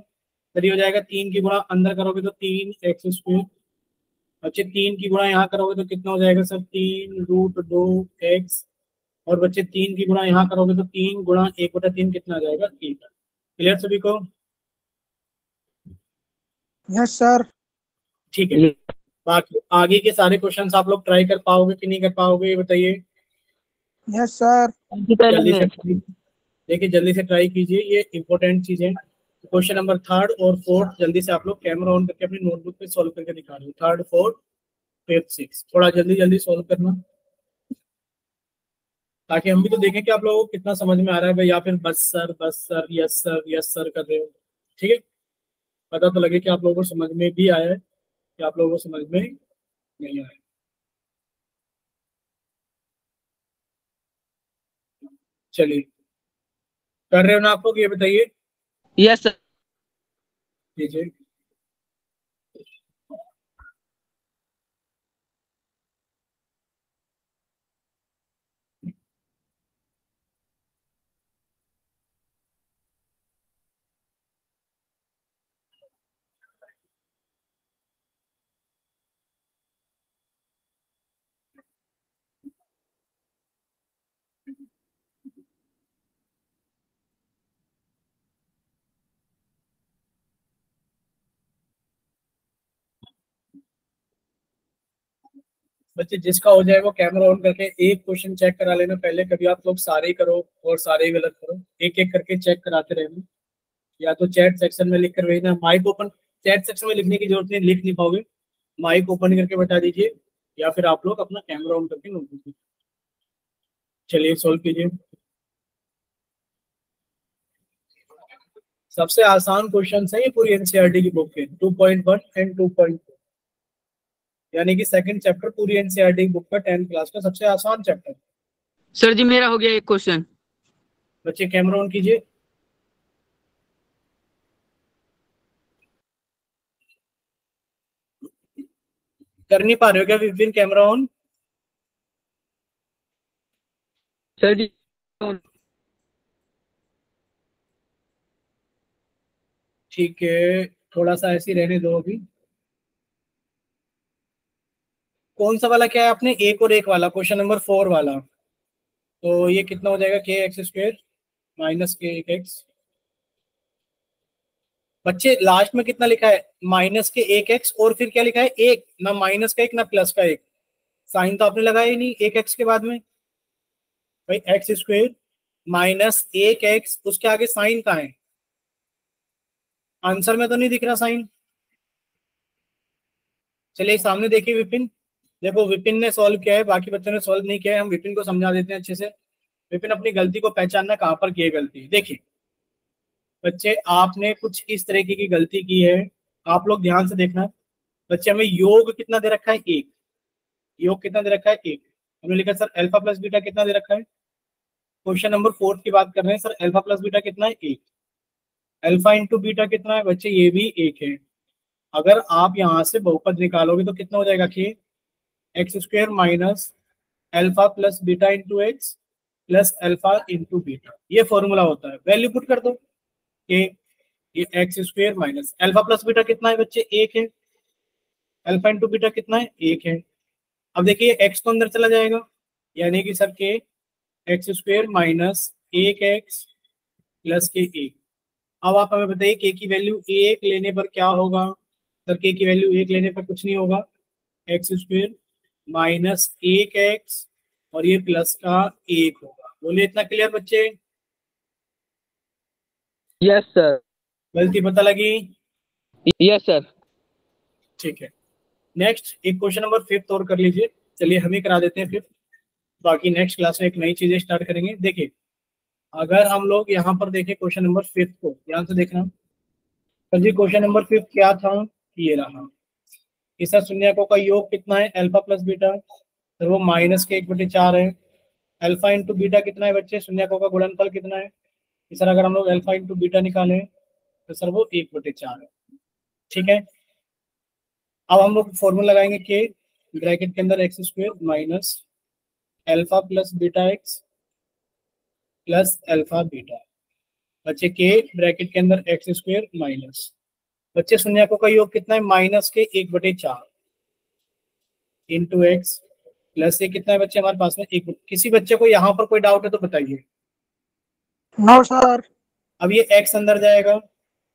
सर ये हो जाएगा 3 की गुणा अंदर करोगे तो 3x²। बच्चे 3 की गुणा यहाँ करोगे तो कितना हो जाएगा सर? 3√2x। और बच्चे 3 की गुणा यहाँ करोगे तो 3 गुणा 1/3 कितना आ जाएगा? 1। क्लियर सभी को?
Yes sir.
ठीक है, बाकी आगे के सारे क्वेश्चंस आप लोग ट्राई कर पाओगे कि नहीं कर पाओगे ये बताइए।
Yes sir.
जल्दी से देखिए, जल्दी से ट्राई कीजिए, ये इंपॉर्टेंट चीज है। क्वेश्चन नंबर 3rd और 4th जल्दी से आप लोग कैमरा ऑन करके अपनी नोटबुक पे सॉल्व करके दिखा रहे हो। 3rd 4th 5th 6th थोड़ा जल्दी जल्दी सॉल्व करना, ताकि हम भी तो देखें कि आप लोगों को कितना समझ में आ रहा है भाई, या फिर बस सर यस सर कर रहे हो। ठीक है, पता तो लगे कि आप लोगों को समझ में भी आया है कि आप लोगों को समझ में नहीं आया। चलिए, कर रहे हो ना आप लोग? ये बताइए।
Yes sir.
कीजिए। बच्चे जिसका हो जाए वो कैमरा ऑन करके एक क्वेश्चन चेक करा लेना पहले, कभी आप लोग सारे ही करो और सारे ही गलत करो, एक एक करके चेक कराते रहना। या तो चैट सेक्शन में लिख कर भेजना, माइक ओपन, चैट सेक्शन में लिखने की जरूरत नहीं, लिख नहीं पाओगे, माइक ओपन करके बता दीजिए, या फिर आप लोग अपना कैमरा ऑन करके नोट कीजिए। चलिए सॉल्व कीजिए। सबसे आसान क्वेश्चन है ये पूरी एनसीईआरटी की बुक के, 2.1 एंड 2.2, यानी कि सेकंड चैप्टर पूरी एनसीईआरटी बुक का 10th क्लास का सबसे आसान चैप्टर।
सर जी मेरा हो गया एक क्वेश्चन।
बच्चे कैमरा ऑन कीजिए। कर नहीं पा रहे हो क्या विपिन कैमरा ऑन?
सर जी
ठीक है, थोड़ा सा ऐसे ही रहने दो अभी। कौन सा वाला क्या है आपने? एक और एक वाला, क्वेश्चन नंबर 4 वाला, तो ये कितना हो जाएगा? k(x²) minus k(1x)। बच्चे लास्ट में कितना लिखा है? माइनस के 1x, और फिर क्या लिखा है? एक ना माइनस का एक ना प्लस का एक, साइन तो आपने लगाया ही नहीं 1x के बाद में भाई। x² माइनस 1x, उसके आगे साइन कहाँ है? आंसर में तो नहीं दिख रहा साइन। चलिए सामने देखिए विपिन, देखो विपिन ने सॉल्व किया है, बाकी बच्चों ने सॉल्व नहीं किया है, हम विपिन को समझा देते हैं अच्छे से। विपिन अपनी गलती को पहचानना कहाँ पर की है गलती। देखिए बच्चे, आपने कुछ इस तरीके की गलती की है, आप लोग ध्यान से देखना। बच्चे हमें योग कितना दे रखा है? 1। योग कितना दे रखा है? 1। हमने लिखा सर अल्फा प्लस बीटा कितना दे रखा है? क्वेश्चन नंबर 4 की बात कर रहे हैं सर, अल्फा प्लस बीटा कितना है? 1। अल्फा इंटू बीटा कितना है बच्चे? ये भी 1 है। अगर आप यहाँ से बहुपद निकालोगे तो कितना हो जाएगा कि x² minus alpha plus beta into x plus alpha into beta, ये फॉर्मूला होता है। वैल्यू पुट कर दो कि ये x² minus alpha plus beta कितना है बच्चे? 1 है। अल्फा इंटू बीटा कितना है? 1 है। अब देखिए x तो अंदर चला जाएगा, यानी कि सर के x square minus 1x plus के एक। अब आप हमें बताइए के की वैल्यू 1 लेने पर क्या होगा। सर के की वैल्यू 1 लेने पर कुछ नहीं होगा, एक्स स्क्वायर माइनस 1x और ये प्लस का 1 होगा। बोलिए इतना क्लियर बच्चे?
Yes sir.
गलती पता लगी?
Yes sir.
ठीक है, नेक्स्ट एक क्वेश्चन नंबर 5 और कर लीजिए। चलिए हम ही करा देते हैं 5, बाकी नेक्स्ट क्लास में एक नई चीजें स्टार्ट करेंगे। देखिए अगर हम लोग यहाँ पर देखें क्वेश्चन नंबर 5 को, ध्यान से देखना। तो जी क्वेश्चन नंबर 5 क्या था, ये रहा। इस शून्यकों का योग कितना है, अल्फा प्लस बीटा, तो वो माइनस के 1/4 है। अल्फा इंटू बीटा कितना है बच्चे, शून्यकों का गुणनफल कितना है। इस सर अगर हम लोग अल्फा इंटू बीटा निकालें तो सर वो 1/4 है। ठीक है, अब हम लोग फॉर्मूला लगाएंगे के ब्रैकेट के अंदर x square minus alpha plus beta x plus alpha beta. बच्चे के ब्रैकेट के अंदर एक्स स्क्वायर माइनस, बच्चे शून्यकों का योग कितना है, माइनस के 1/4 इंटू एक्स प्लस ये कितना है बच्चे हमारे पास में 1। किसी बच्चे को यहाँ पर कोई डाउट है तो बताइए।
No sir.
अब ये एक्स अंदर जाएगा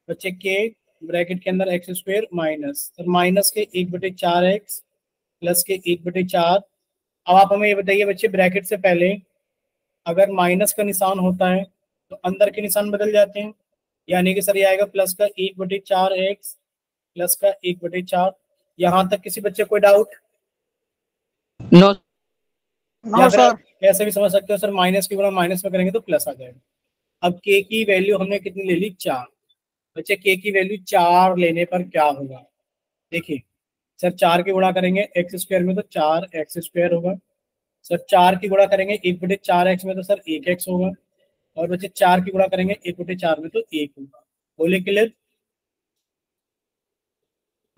बच्चे के ब्रैकेट के अंदर एक्स स्क्वायर माइनस, तो माइनस के 1/4 एक्स प्लस के 1/4। अब आप हमें ये बताइए बच्चे, ब्रैकेट से पहले अगर माइनस का निशान होता है तो अंदर के निशान बदल जाते हैं, यानी कि सर ये आएगा प्लस का 1/4 एक्स प्लस का 1/4। यहाँ तक किसी बच्चे कोई डाउट?
नो।
नो
या फिर
सर।
आप ऐसे भी समझ सकते हो सर माइनस की गुणा माइनस में करेंगे तो प्लस आ जाएगा। अब के की वैल्यू हमने कितनी ले ली, 4। बच्चे के की वैल्यू 4 लेने पर क्या होगा, देखिए सर 4 की गुणा करेंगे एक्स स्क्वायर में तो 4x स्क्वायर होगा। सर 4 की गुणा करेंगे 1/4 एक्स में तो सर 1x होगा। और बच्चे 4 की गुणा करेंगे 1/4 में तो 1 होगा। बोले क्लियर?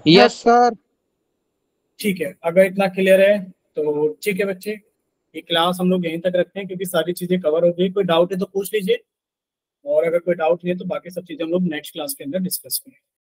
Yes
yes.
सर।
ठीक है, अगर इतना क्लियर है तो ठीक है बच्चे, ये क्लास हम लोग यहीं तक रखते हैं क्योंकि सारी चीजें कवर हो गई। कोई डाउट है तो पूछ लीजिए, और अगर कोई डाउट नहीं है तो बाकी सब चीजें हम लोग नेक्स्ट क्लास के अंदर डिस्कस करेंगे।